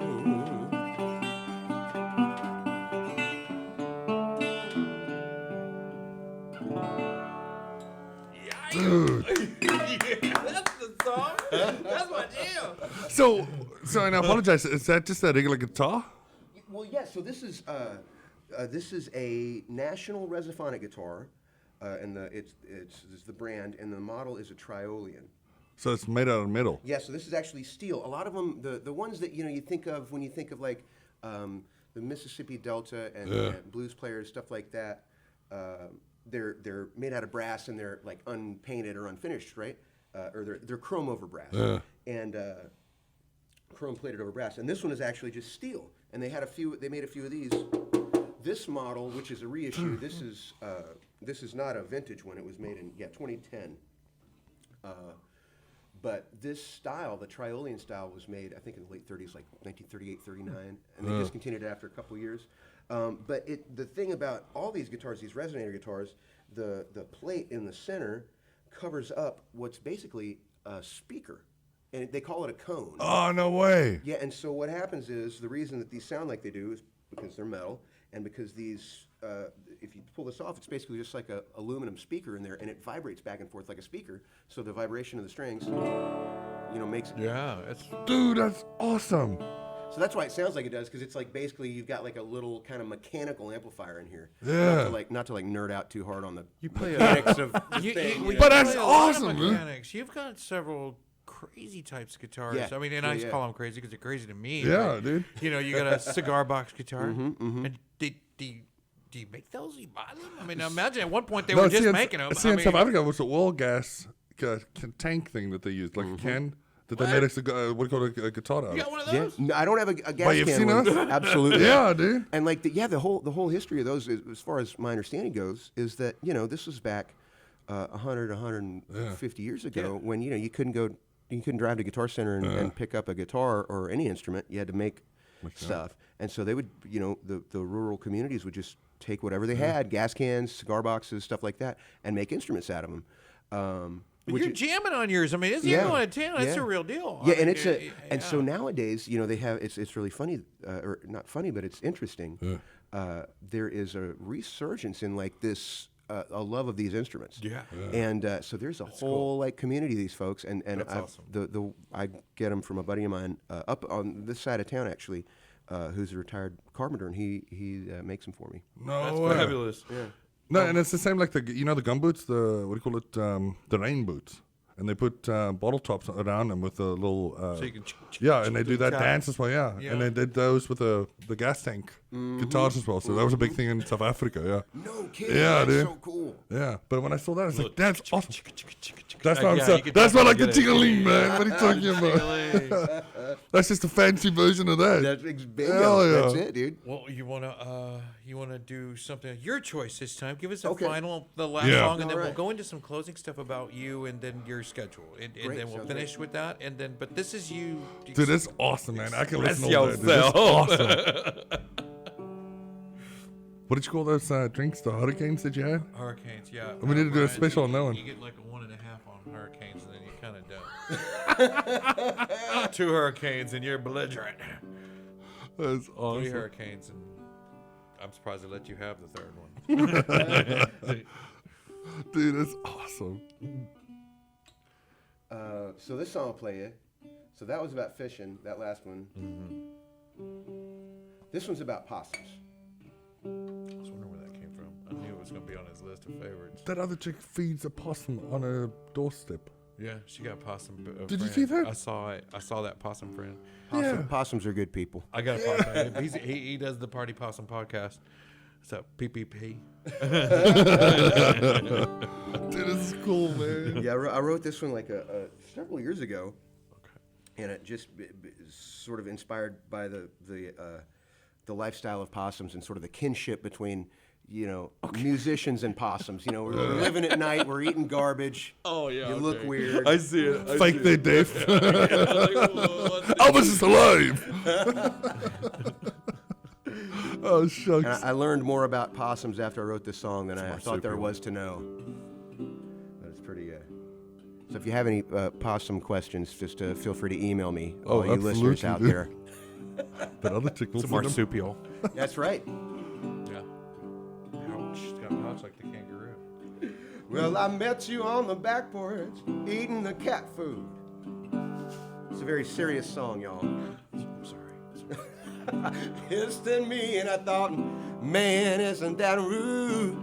Dude. That's the song. That's my jam. So and I apologize. Is that just a regular guitar? Well, yeah. So this is a National Resophonic guitar, and it's the brand, and the model is a Triolean. So it's made out of metal. Yeah. So this is actually steel. A lot of them, the ones that you think of when you think of like the Mississippi Delta and blues players, stuff like that. They're made out of brass and they're like unpainted or unfinished, right? Or they're chrome over brass and chrome plated over brass. And this one is actually just steel. And they made a few of these. This model, which is a reissue, this is not a vintage one. It was made in 2010. But this style, the Triolean style, was made I think in the late 30s, like 1938, 39, and they discontinued it after a couple years. But the thing about all these guitars, these resonator guitars, the plate in the center covers up what's basically a speaker, and they call it a cone. Oh, no way. Yeah, and so what happens is the reason that these sound like they do is because they're metal, and because these, if you pull this off, it's basically just like a aluminum speaker in there, and it vibrates back and forth like a speaker. So the vibration of the strings, makes it. Yeah, Dude, that's awesome. So that's why it sounds like it does, because it's like basically you've got like a little kind of mechanical amplifier in here. Yeah. Not to nerd out too hard on the you play mechanics of the thing. But that's play a lot of awesome, man. mechanics. You've got several crazy types of guitars. Yeah. I mean, and I just call them crazy because they're crazy to me. Yeah, but, dude. You got a cigar box guitar. And do you make those? Do you buy them? I mean, imagine at one point they were just making them. See, in South Africa, it was an oil gas tank thing that they used, like a can that they made what do you call a guitar out You of. got one of Yeah, those? no, I don't have a gas But you've can seen one. those? Absolutely. Yeah, dude. And like the whole history of those, as far as my understanding goes, is that this was back 150 years ago when you couldn't drive to Guitar Center and pick up a guitar or any instrument. You had to make stuff, and so they would the rural communities would just take whatever they had, gas cans, cigar boxes, stuff like that, and make instruments out of them. But you're jamming on yours. I mean, it's going to town. It's a real deal. Yeah, I and mean, so nowadays, they have it's really funny, or not funny, but it's interesting. There is a resurgence in like this a love of these instruments. Yeah. And so there's a whole like community of these folks, and That's awesome. I get them from a buddy of mine up on this side of town actually. who's a retired carpenter, and he makes them for me. No That's way. fabulous. No, and it's the same like the gum boots, the what do you call it, the rain boots, and they put bottle tops around them with a little So you can and they do that tap. dance as well, Yeah. and they did those with the gas tank guitars as well. So that was a big thing in South Africa, No kidding. Yeah, that's dude. so cool. yeah. But when I saw that, I was like, that's awesome. That's Yeah, what I'm you saying. could That's what like the definitely tingling, man. What are you talking about? That's just a fancy version of that. That's Hell yeah. That's it, dude. Well, you wanna do something of your choice this time? Give us the Okay. last Yeah. song, and then All we'll right. go into some closing stuff about you, and then your schedule, and Great, then we'll sounds finish with that, and then. But this is you. Dude, that's awesome, man. I can listen Express all day. Dude. That's yourself. awesome. What did you call those drinks? The hurricanes that you had? Hurricanes, yeah. We need to do a Brian, special on that one. You get like a 1.5 on hurricanes, and then you kind of don't. 2 hurricanes, and you're belligerent. That's 3 awesome. hurricanes, and I'm surprised they let you have the 3rd one. Dude, that's awesome. So this song I'll play you. So that was about fishing, that last one. This one's about possums. I was wondering where that came from. I knew it was going to be on his list of favorites. That other chick feeds a possum on her doorstep. Yeah, she got possum. Did you friend. see that? I saw it. I saw that possum friend. Possums are good people. I got a possum. He does the Party Possum podcast. It's a PPP. Dude, this is cool, man. Yeah, I wrote this one like several years ago, and it just sort of inspired by the lifestyle of possums and sort of the kinship between musicians and possums. We're living at night, we're eating garbage. Oh yeah, You look weird. I see it. Fake their death. Elvis is alive. Oh, And shucks. I learned more about possums after I wrote this song than I thought there was to know. But it's pretty. So if you have any possum questions, just feel free to email me. Oh, All you listeners absolutely, out dude. there. That other chick will It's a feed 'em. marsupial. That's right. Yeah. Ouch. It's got pouch like the kangaroo. Well, I met you on the back porch eating the cat food. It's a very serious song, y'all. I'm sorry. Hissed at me and I thought, man, isn't that rude?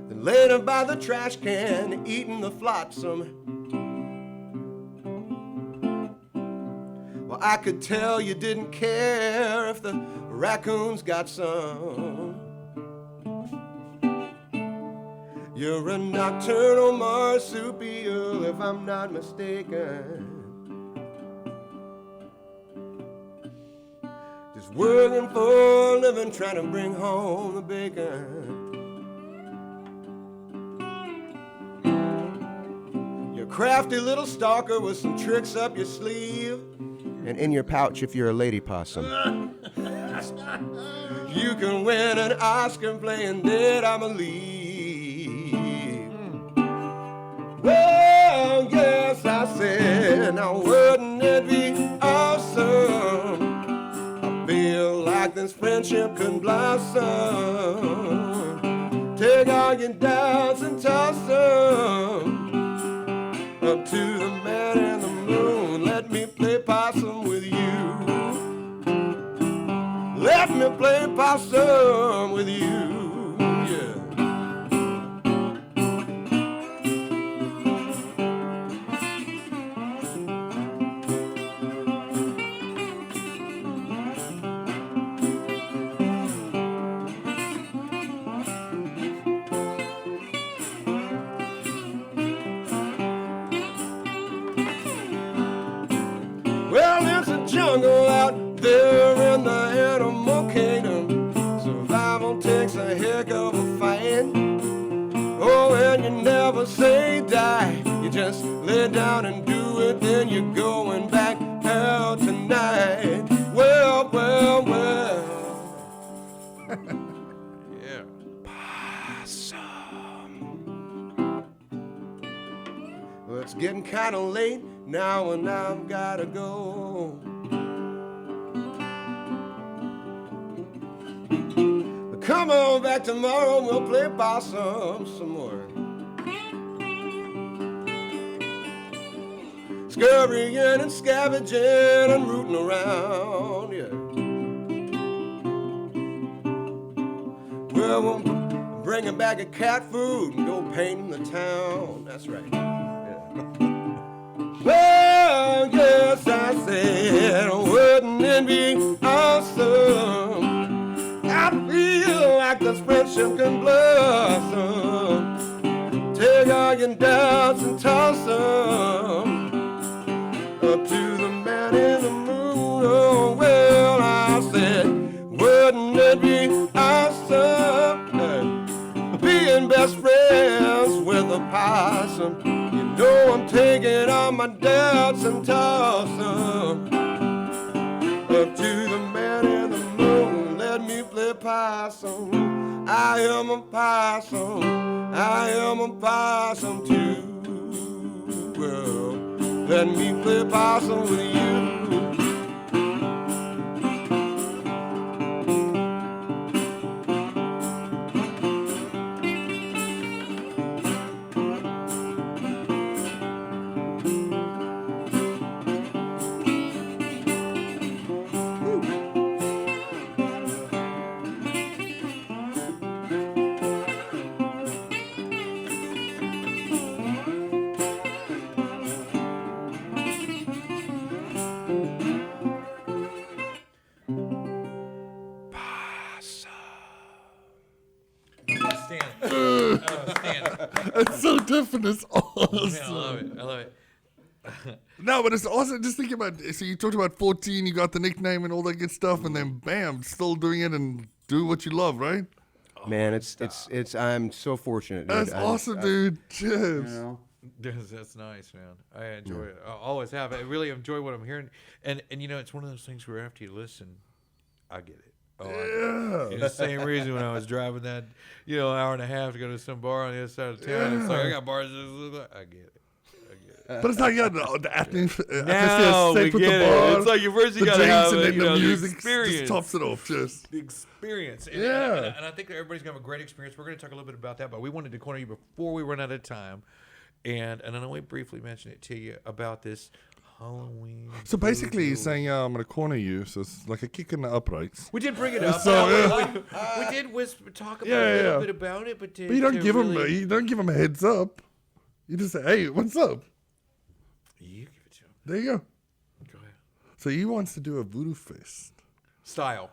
Then later by the trash can eating the flotsam. Well, I could tell you didn't care if the raccoons got some. You're a nocturnal marsupial, if I'm not mistaken. Just working for a living, trying to bring home the bacon. You're a crafty little stalker with some tricks up your sleeve. And in your pouch if you're a lady possum. You can win an Oscar playing dead, I believe. Well, yes, I said, now wouldn't it be awesome? I feel like this friendship could blossom. Take all your doubts and toss them up to the man in the moon. Let me play possum with you. Let me play possum with you. Yeah. Well, there's a jungle out there in the animal kingdom. Survival takes a heck of a fight. Oh, and you never say die. You just lay down and do it, then you're going back out tonight. Well, well, well. Yeah. Well, it's getting kind of late now, and I've gotta go. But come on back tomorrow, and we'll play possum some more. scurrying and scavenging and rooting around, yeah. Well, we're bringing back a cat food and go painting the town. That's right. Yeah. Well, yes, I said, wouldn't it be awesome? I feel like this friendship can blossom. Take all your doubts and toss them up to the man in the moon. Oh, well, I said, wouldn't it be awesome? Being best friends with a possum. You know I'm taking all my doubts and toss them up to the man in the moon. Let me play possum. I am a possum. I am a possum too. Well, let me play possum with you. It's so different. It's awesome. Yeah, I love it. I love it. No, but it's awesome. Just think about it. So you talked about 14, you got the nickname and all that good stuff, and then bam, still doing it and doing what you love, right? Man, it's I'm so fortunate, dude. That's awesome, dude. Cheers. You know? That's nice, man. I enjoy it. I always have. I really enjoy what I'm hearing, and you know, it's one of those things where after you listen, I get it. Oh, I get it. It's the same reason when I was driving that, hour and a half to go to some bar on the other side of town. It's like I got bars. I get it. But it's like the atmosphere Now is we safe with get the bar. it. It's like you first the got to drinks have and then the the music experience. just tops it off. Just The experience. And, Yeah. and I think that everybody's going to have a great experience. We're going to talk a little bit about that, but we wanted to corner you before we run out of time. And I know we briefly mentioned it to you about this Halloween. so basically, he's voodoo. saying, "I'm gonna corner you." So it's like a kick in the uprights. We did bring it up. So, we did talk about Yeah, a little yeah. bit about it, but, But you don't give really, him a heads up. You just say, "Hey, what's up?" You give it to him. There you go. Go ahead. So he wants to do a voodoo fest Style.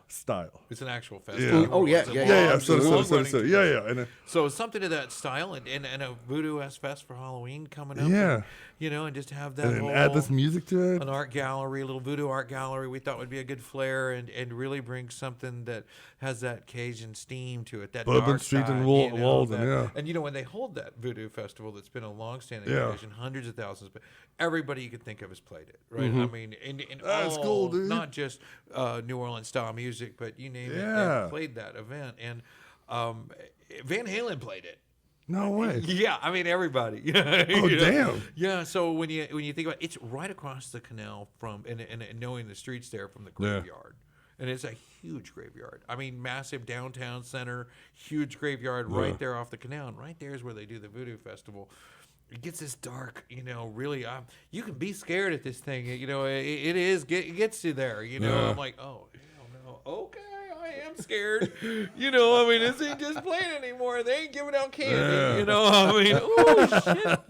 It's an actual festival. Yeah. Oh, yeah, It's a yeah, Yeah, long- yeah. So, long so, running so, tradition. yeah, yeah. And So something to that style, and a voodoo-esque fest for Halloween coming up. Yeah. And, and just have that and whole then add this music to it. an art gallery, a little voodoo art gallery. We thought would be a good flair and really bring something that has that Cajun steam to it. That Bourbon dark Street and side, Walden, that- yeah. And when they hold that voodoo festival, that's been a long-standing Yeah. tradition, hundreds of thousands, but everybody you could think of has played it, right? I mean, and That's all, cool, dude. not just New Orleans style music, but you name it, Yeah. they played that event. And Van Halen played it. No way. Yeah, I mean everybody. Oh, damn. Yeah, so when you think about it, it's right across the canal from and knowing the streets there from the graveyard. And it's a huge graveyard. I mean, massive downtown center, huge graveyard right there off the canal. And right there is where they do the Voodoo Festival. It gets this dark, really. You can be scared at this thing. It gets you there. Yeah. I'm like, oh, hell no. Okay, I am scared. This ain't just playing anymore. They ain't giving out candy. Oh,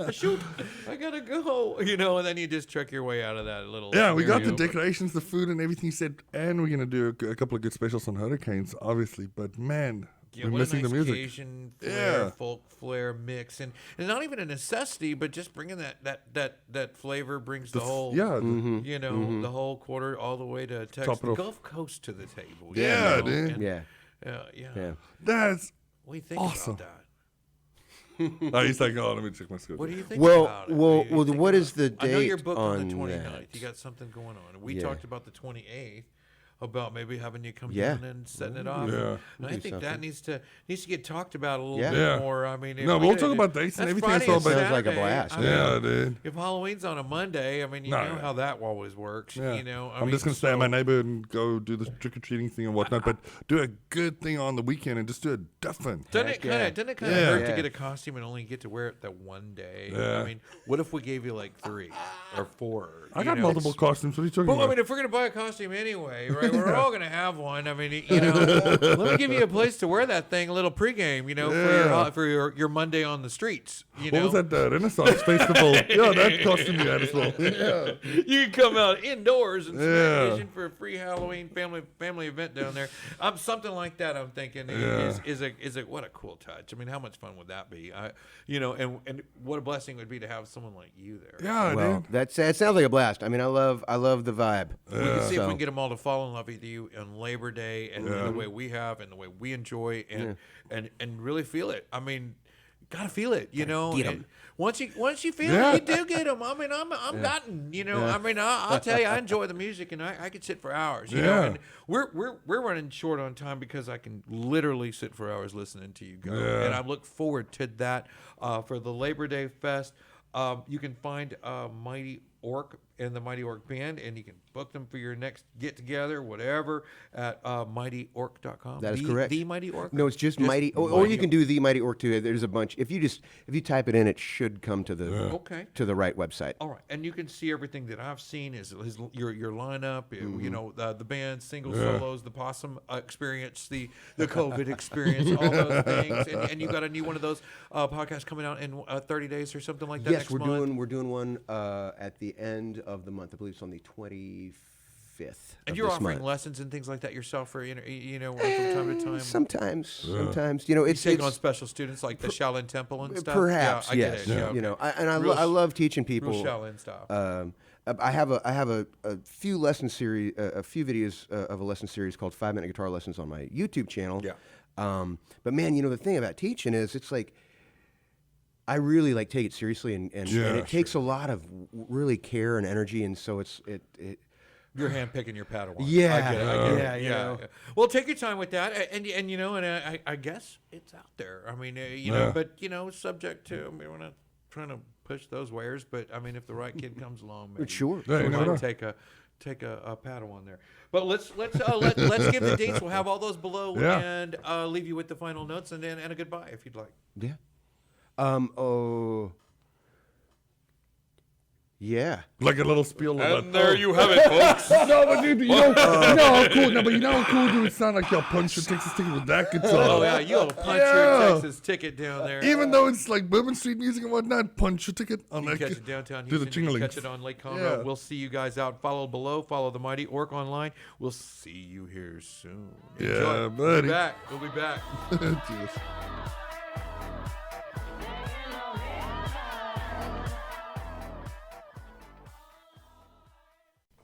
shit. Shoot. I got to go. And then you just truck your way out of that little. Yeah, we got the scenario, but- decorations, the food, and everything set, and we're gonna do a couple of good specials on hurricanes, obviously. But man, Yeah, we're what missing a nice the music. Cajun flair, Yeah. folk flair mix, and not even a necessity, but just bringing that flavor brings the whole, Yeah, the whole quarter all the way to Texas, Top it off. Gulf Coast to the table. Yeah, dude. And, Yeah. yeah. that's. What do you think Awesome. about that? Oh, he's like, oh, let me check my schedule. What do you think Well, about it? well, What do you well, think what about is the it? I know you're date booked on the on 29th. that? You got something going on. We Yeah. talked about the 28th. about maybe having you come Yeah. down and setting it off. Yeah. And I Do think something. that needs to get talked about a little Yeah. bit Yeah. more. I mean, if No, we we'll get talk it- about dates and that's everything. Friday It's all and about- Sounds like a Saturday. blast. I mean, Yeah, dude. if Halloween's on a Monday, I mean, you No, know yeah. how that always works. Yeah. You know, I'm just going to stay in my neighborhood and go do the trick-or-treating thing and whatnot, but do a good thing on the weekend and just do it different. Doesn't Heck it kind of yeah. doesn't it Yeah. hurt to Yeah. get a costume and only get to wear it that one day? Yeah. I mean, what if we gave you like 3 or 4? I you got know? multiple costumes. What are you talking Well, I about? mean, if we're gonna buy a costume anyway, right? We're all gonna have one. I mean, you know, let me give you a place to wear that thing, a little pregame, you know, Yeah. for your Monday on the streets. You What know, was that Renaissance Festival? Yeah, that costume you had as well. Yeah. you can come out indoors and Yeah. smash for a free Halloween family event down there. Something like that. I'm thinking Yeah. is a what a cool touch. I mean, how much fun would that be? And what a blessing it would be to have someone like you there. Yeah, Well, dude. that sounds like a blast. I mean, I love the vibe. We can see if So- we can get them all to fall in love with you on Labor Day and the way we have and the way we enjoy and really feel it. I mean, gotta feel it, you know. get 'em. And once you feel Yeah. it, you do get them. I mean, I'm gotten, you know. I mean, I'll tell you, I enjoy the music and I could sit for hours, you know. Yeah. And we're running short on time because I can literally sit for hours listening to you go, Yeah. and I look forward to that for the Labor Day Fest. You can find Mighty Orc and the Mighty Orc Band, and you can book them for your next get together, whatever, at mightyorc.com. That is correct. The Mighty Orc? No, it's just Mighty. Or you can do the Mighty Orc too. There's a bunch. If you type it in, it should come to the Okay. to the right website. All right, and you can see everything that I've seen is your lineup. You know, the band, single solos, the possum experience, the COVID experience, all those things. And you got a new one of those podcasts coming out in 30 days or something like that. Yes, next we're month. doing one at the end of the month. I believe it's on the 25th. And of you're this offering month. lessons and things like that yourself for from time to time. Sometimes, you know, it's Take on special students like the Shaolin Temple and stuff. perhaps yeah, I yes. get it. Yeah, You know, okay. I Real love teaching people. real Shaolin stuff. I have a few lesson series, a few videos of a lesson series called 5-Minute Guitar Lessons on my YouTube channel. Yeah. But man, you know, the thing about teaching is it's like I really like take it seriously, and it takes a lot of really care and energy, and so it You're handpicking your Padawan. Yeah, I get it. yeah, you know. Well, take your time with that, and you know, and I guess it's out there. I mean, you know, but you know, subject to. I mean, we're not trying to push those wares, but I mean, if the right kid comes along, maybe Sure. Yeah, we you never know. might take a Padawan there. But let's give the dates. We'll have all those below, Yeah. and leave you with the final notes and a goodbye if you'd like. Yeah. Yeah. Like a little spiel of And there you have it, folks. No, but dude, you know how cool. No, but you know how cool it would sound like you'll punch your Texas ticket with that guitar. Oh yeah, you'll punch Yeah. your Texas ticket down there. Even though it's like Bourbon Street music and whatnot, punch your ticket on You that. can catch it downtown Do the Houston. You can chingalings. catch it on Lake Conroe. Yeah. We'll see you guys out. Follow below. Follow the Mighty Orc online. We'll see you here soon. Yeah, Enjoy. buddy. We'll be back. We'll be back. Cheers.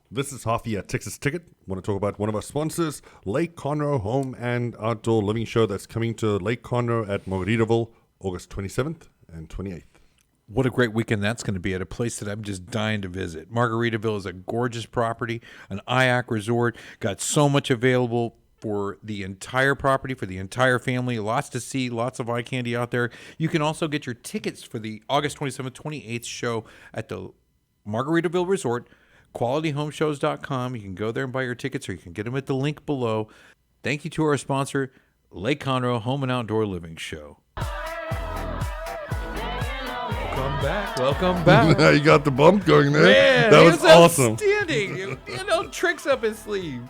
This is Hafi at Texas Ticket. Want to talk about one of our sponsors, Lake Conroe Home and Outdoor Living Show that's coming to Lake Conroe at Margaritaville, August 27th and 28th. What a great weekend that's going to be at a place that I'm just dying to visit. Margaritaville is a gorgeous property, an IAC resort, got so much available for the entire property, for the entire family, lots to see, lots of eye candy out there. You can also get your tickets for the August 27th, 28th show at the Margaritaville Resort, qualityhomeshows.com. You can go there and buy your tickets, or you can get them at the link below. Thank you to our sponsor, Lake Conroe Home and Outdoor Living Show. Welcome back. You got the bump going there. Man, that was it's awesome. outstanding. You know, tricks up his sleeve.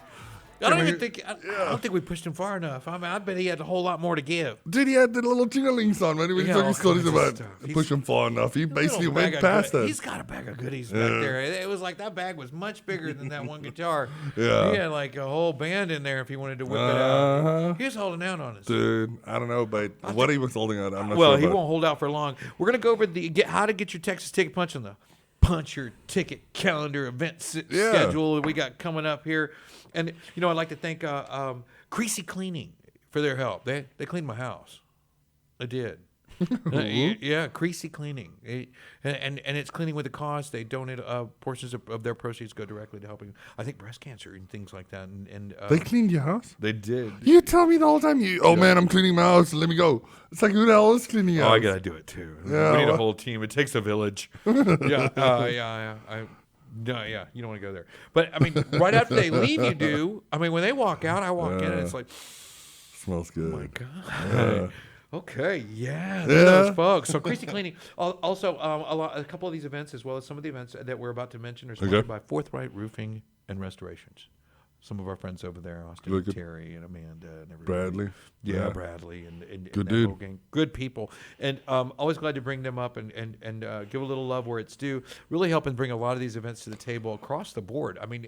I don't think we pushed him far enough. I mean, I bet he had a whole lot more to give. Dude, he had the little chingalings on, man. He was Yeah, talking all stories kinds of about stuff. push him far enough. He basically Little bag went of past good- us. He's got a bag of goodies back there. It was like that bag was much bigger than that one guitar. Yeah. He had like a whole band in there if he wanted to whip it Uh-huh. out. He was holding out on us. Dude, I don't know, but what he was holding out, I'm not Well, sure he about. won't hold out for long. We're gonna go over how to get your Texas ticket punch on the punch your ticket calendar event schedule that we got coming up here. And you know, I'd like to thank Creasy Cleaning for their help. They cleaned my house. They did. Yeah, Creasy Cleaning. And it's cleaning with a cause. They donate portions of their proceeds go directly to helping, I think, breast cancer and things like that. And They cleaned your house? they did. You tell me the whole time. Man, I'm cleaning my house. Let me go. It's like, who the hell is cleaning your Oh, house? I gotta do it too. Yeah, we need a well. whole team. It takes a village. Yeah. No, yeah, you don't want to go there. But I mean, right after they leave, you do. I mean, when they walk out, I walk in, and it's like, Smells good. oh my god. Okay, those folks. So Creasy Cleaning. Also, a couple of these events, as well as some of the events that we're about to mention, are sponsored by Forthright Roofing and Restorations. Some of our friends over there, Austin, and Terry, and Amanda, and everybody. Bradley. Yeah, Bradley, and Good that dude. whole gang. Good people, and always glad to bring them up and give a little love where it's due. Really helping bring a lot of these events to the table across the board. I mean,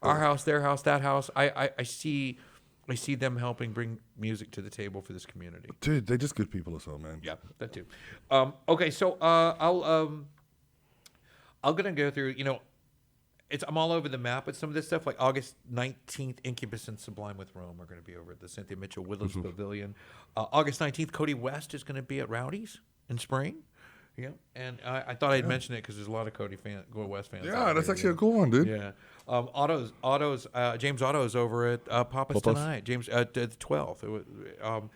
our house, their house, that house. I see them helping bring music to the table for this community. Dude, they're just good people as well, man. Yeah, that too. Okay, so I'm gonna go through. I'm all over the map with some of this stuff. Like August 19th, Incubus and Sublime with Rome are going to be over at the Cynthia Mitchell Willows Pavilion. August 19th, Cody West is going to be at Rowdy's in Spring. Yeah, and I thought I'd mention it because there's a lot of Cody West fans. Yeah, that's actually a cool one, dude. Yeah. James Otto's over at Papa's tonight. James at the 12th.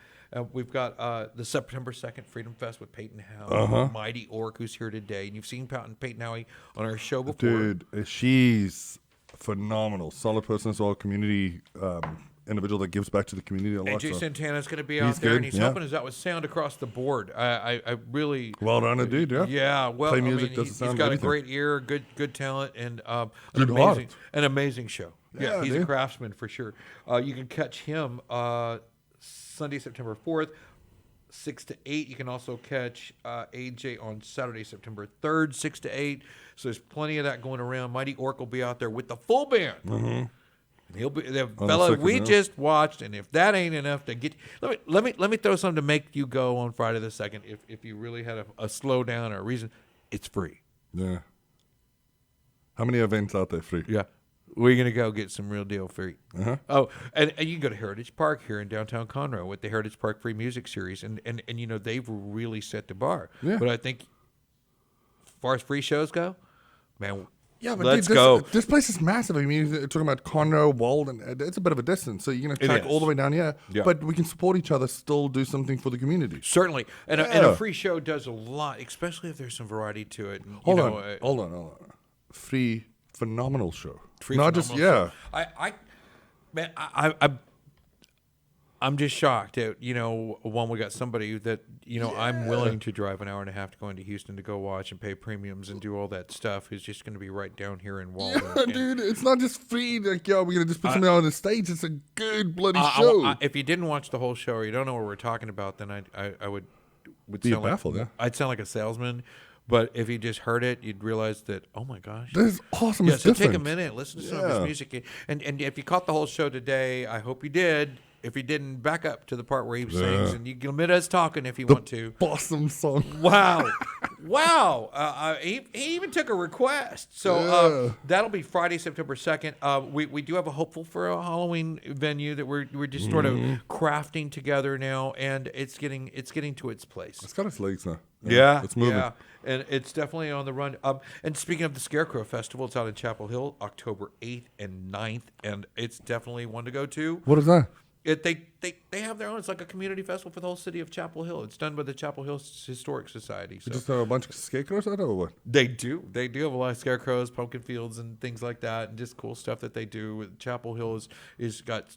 We've got the September 2nd Freedom Fest with Peyton Howe, Mighty Orc, who's here today. And you've seen Peyton Howe on our show before. Dude, she's phenomenal. Solid person as well. Community individual that gives back to the community a lot. AJ So. Santana's going to be out He's there, good, and he's helping us out with sound across the board. I really... Well done, dude, yeah. Yeah, well, Play music, I mean, doesn't he's sound got anything. a great ear, good talent, and Good heart. an amazing show. Yeah, he's a dude. craftsman for sure. You can catch him Sunday, September 4th, 6 to 8. You can also catch AJ on Saturday, September 3rd, 6 to 8. So there's plenty of that going around. Mighty Orc will be out there with the full band. And he'll be the fellow second, we yeah. just watched, and if that ain't enough to get, let me throw something to make you go on Friday the 2nd. If you really had a slowdown or a reason, it's free. Yeah. How many events out there free? Yeah, we're gonna go get some real deal free. Oh, and you can go to Heritage Park here in downtown Conroe with the Heritage Park Free Music Series, and they've really set the bar. Yeah. But I think, as far as free shows go, man. Yeah, but Let's dude, go. This place is massive. I mean, you're talking about Conroe, Walden. It's a bit of a distance, so you're going to It track is. all the way down here. Yeah. But we can support each other, still do something for the community. Certainly, and a Yeah. free show does a lot, especially if there's some variety to it. And, Hold on. Free, phenomenal show. Free Not just, phenomenal yeah. show. I'm just shocked that we got somebody that I'm willing to drive an hour and a half to go into Houston to go watch and pay premiums and do all that stuff who's just going to be right down here in Walden. Yeah, And dude, it's not just free. Like, we're going to just put something on the stage. It's a good bloody show. If you didn't watch the whole show or you don't know what we're talking about, then I would Be sound baffled, like, yeah. I'd sound like a salesman. But if you just heard it, you'd realize that, oh my gosh. This is awesome. Yeah, It's so different. take a minute, listen to some of his music. And if you caught the whole show today, I hope you did. If you didn't, back up to the part where he sings, and you can admit us talking if you want to. Awesome song. Wow. Wow. He even took a request. So that'll be Friday, September 2nd. We do have a hopeful for a Halloween venue that we're just sort of crafting together now, and it's getting to its place. It's got its legs now. Yeah, It's moving. Yeah, and it's definitely on the run. And speaking of the Scarecrow Festival, it's out in Chapel Hill, October 8th and 9th, and it's definitely one to go to. What is that? They have their own. It's like a community festival for the whole city of Chapel Hill. It's done by the Chapel Hill Historic Society. So Just a bunch of scarecrows out or what? they do have a lot of scarecrows, pumpkin fields, and things like that, and just cool stuff that they do. Chapel Hill is got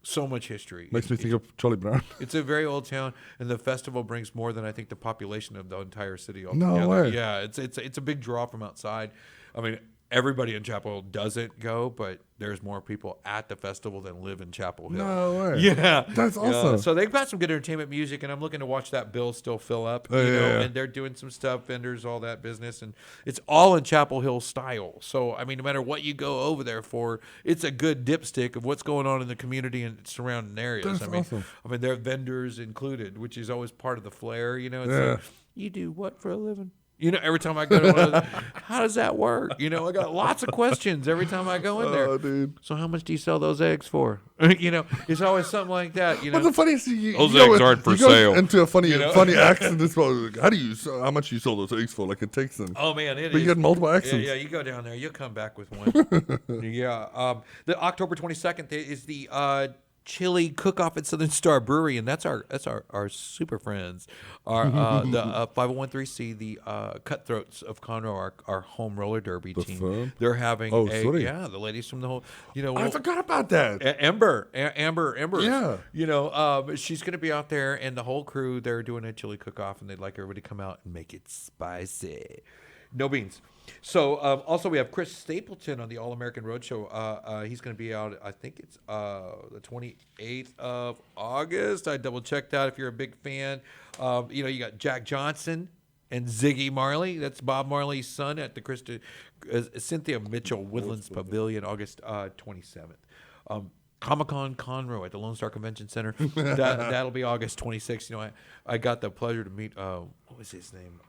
so much history. Makes me think of Charlie Brown. It's a very old town, and the festival brings more than I think the population of the entire city No altogether. way. Yeah, it's a big draw from outside. I mean, everybody in Chapel Hill doesn't go, but there's more people at the festival than live in Chapel Hill. No way. Yeah, That's awesome. So they've got some good entertainment music, and I'm looking to watch that bill still fill up. Oh, yeah. And they're doing some stuff, vendors, all that business, and it's all in Chapel Hill style. So I mean, no matter what you go over there for, it's a good dipstick of what's going on in the community and surrounding areas. That's I mean, awesome. there are vendors included, which is always part of the flair. It's Yeah. like, you do what for a living? You know, every time I go to one of those, how does that work? You know, I got lots of questions every time I go in there. Oh, dude. So how much do you sell those eggs for? You know, it's always something like that. You know, But the funniest thing, Those eggs aren't for you go sale. into a funny accent as well. Like, how much you sold those eggs for? Like it takes them. oh man, it But is. you get multiple accents. Yeah, you go down there, you'll come back with one. Yeah. The October 22nd is the chili cook-off at Southern Star Brewery, and that's our super friends, our the 501c, the Cutthroats of Conroe, our home roller derby team. firm? They're having sweet. the ladies from the whole, I forgot about that. Amber. Yeah. You know, she's going to be out there, and the whole crew, they're doing a chili cook-off, and they'd like everybody to come out and make it spicy. No beans. So also we have Chris Stapleton on the All American Roadshow. He's going to be out. I think it's the 28th of August. I double checked that. If you're a big fan, you know, you got Jack Johnson and Ziggy Marley. That's Bob Marley's son at the Cynthia Mitchell Woodlands Pavilion, August 27th. Comic-Con Conroe at the Lone Star Convention Center. That'll be August 26th. You know, I got the pleasure to meet what was his name?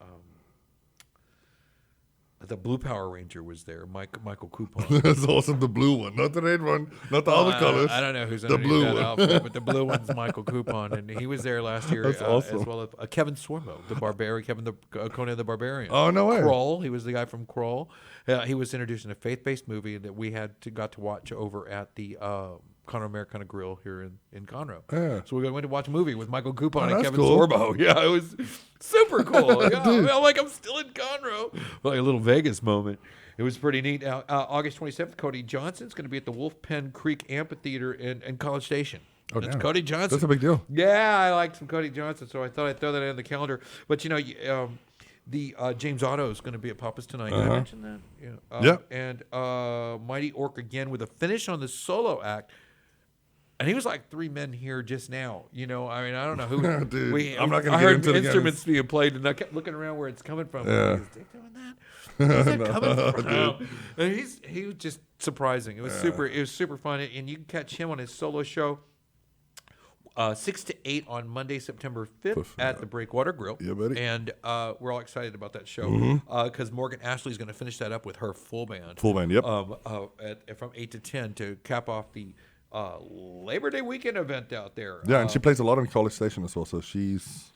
The Blue Power Ranger was there, Michael Coupon. That's awesome. The blue one, not the red one, not the other colors. I don't know who's the underneath blue that one. outfit, but the blue one's Michael Coupon, and he was there last year. That's awesome. As well as Kevin Sorbo, the Barbarian, Conan the Barbarian. Oh, no way. Kroll, he was the guy from Kroll. He was introduced in a faith-based movie that we got to watch over at the Conroe Americana Grill here in Conroe. Yeah. So we went to watch a movie with Michael Coupon and that's Kevin cool. Sorbo. Yeah, it was super cool. Yeah, I'm still in Conroe. Like a little Vegas moment. It was pretty neat. August 27th, Cody Johnson's going to be at the Wolf Pen Creek Amphitheater in College Station. Oh, That's damn. Cody Johnson. That's a big deal. Yeah, I like some Cody Johnson, so I thought I'd throw that in the calendar. But, you know, the James Otto is going to be at Papa's tonight. Did I mention that? Yeah. Yeah. And Mighty Orc again with a finish on the solo act. And he was like three men here just now. You know, I mean, I don't know who. Dude, I'm not gonna I get heard into the instruments being played, and I kept looking around where it's coming from. Yeah. Is Dick doing that? Where's that coming from? And he was just surprising. It was super fun, and you can catch him on his solo show. 6 to 8 on Monday, September 5th at the Breakwater Grill. Yeah, buddy. And we're all excited about that show because Morgan Ashley is going to finish that up with her full band. Full band, yep. From 8 to 10 to cap off the Labor Day weekend event out there. Yeah, and she plays a lot in College Station as well, so she's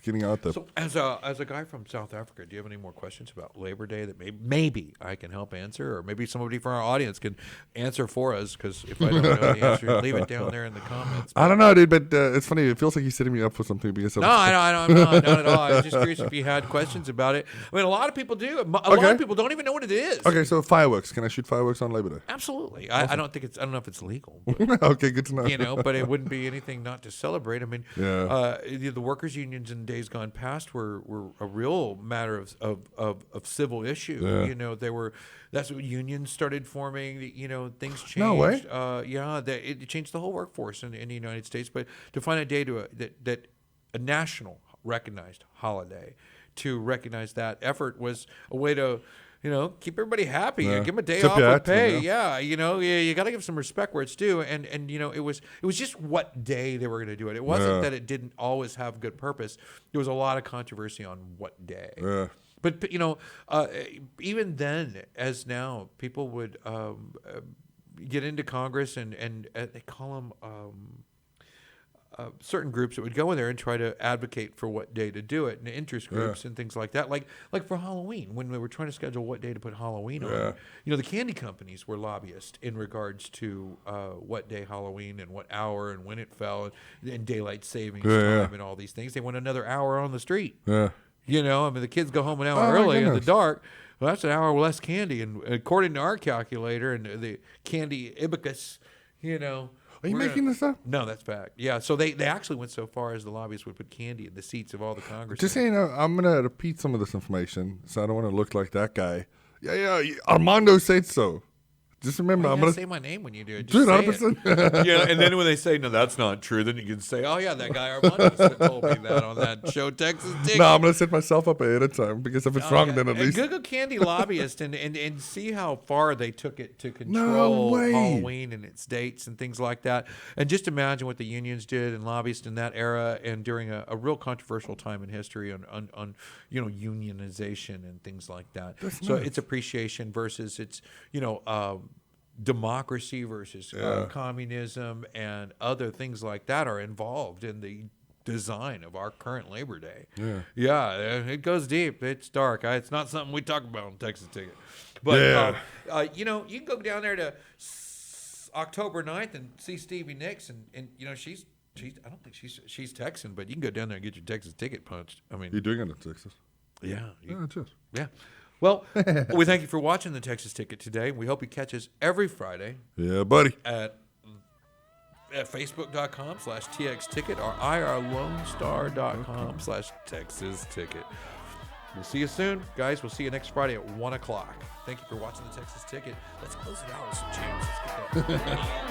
getting out there. So as a guy from South Africa, do you have any more questions about Labor Day that maybe I can help answer, or maybe somebody from our audience can answer for us? Because if I don't know the answer, leave it down there in the comments. I don't know, dude, but it's funny. It feels like he's setting me up for something. Because No, I'm not at all. I was just curious if you had questions about it. I mean, a lot of people do. A lot of people don't even know what it is. Okay, so fireworks. Can I shoot fireworks on Labor Day? Absolutely. I don't know if it's legal. But, Okay, good to know. you know, but it wouldn't be anything not to celebrate. I mean, Yeah. the workers' unions in days gone past were a real matter of civil issue. Yeah. You know, that's what unions started forming. You know, things changed. No way. It changed the whole workforce in the United States. But to find a day that a national recognized holiday to recognize that effort was a way to, you know, keep everybody happy and give them a day Tip off your with hat, pay. you know. You got to give some respect where it's due. And you know, it was just what day they were going to do it. It wasn't that it didn't always have good purpose. There was a lot of controversy on what day. Yeah. But you know, even then, as now, people would get into Congress and they call them. Certain groups that would go in there and try to advocate for what day to do it, and interest groups and things like that. Like for Halloween, when they were trying to schedule what day to put Halloween on, you know, the candy companies were lobbyists in regards to what day Halloween and what hour and when it fell and daylight savings time and all these things. They went another hour on the street. Yeah. You know, I mean, the kids go home an hour Oh, my early in the goodness. dark. Well, that's an hour less candy, and according to our calculator and the candy ibicus, you know. Are you we're making this up? No, that's fact. Yeah, so they actually went so far as the lobbyists would put candy in the seats of all the congressmen. Just so you know, I'm going to repeat some of this information, so I don't want to look like that guy. Yeah, Armando said so. Just remember, Well, I'm you gotta gonna say my name when you do it. dude, Just say 100%. it. Yeah, and then when they say no, that's not true, then you can say, oh yeah, that guy Armando told me that on that show, Texas Ticket. No, I'm gonna set myself up ahead of time because if it's wrong, then at And least. Google Candy Lobbyist and see how far they took it to control way. Halloween and its dates and things like that. And just imagine what the unions did and lobbyists in that era and during a real controversial time in history on unionization and things like that. So it's appreciation versus it's democracy versus communism and other things like that are involved in the design of our current Labor Day. Yeah, it goes deep. It's dark. It's not something we talk about on Texas Ticket. But, you can go down there to October 9th and see Stevie Nicks. And she's I don't think she's Texan, but you can go down there and get your Texas Ticket punched. I mean, You're doing it in Texas. yeah. Cheers. Yeah. Well, we thank you for watching the Texas Ticket today. We hope you catch us every Friday Yeah, buddy. at facebook.com/TXTicket or irlonestar.com/Texas Ticket. We'll see you soon, guys. We'll see you next Friday at 1 o'clock. Thank you for watching the Texas Ticket. Let's close it out with some tunes. Let's get that.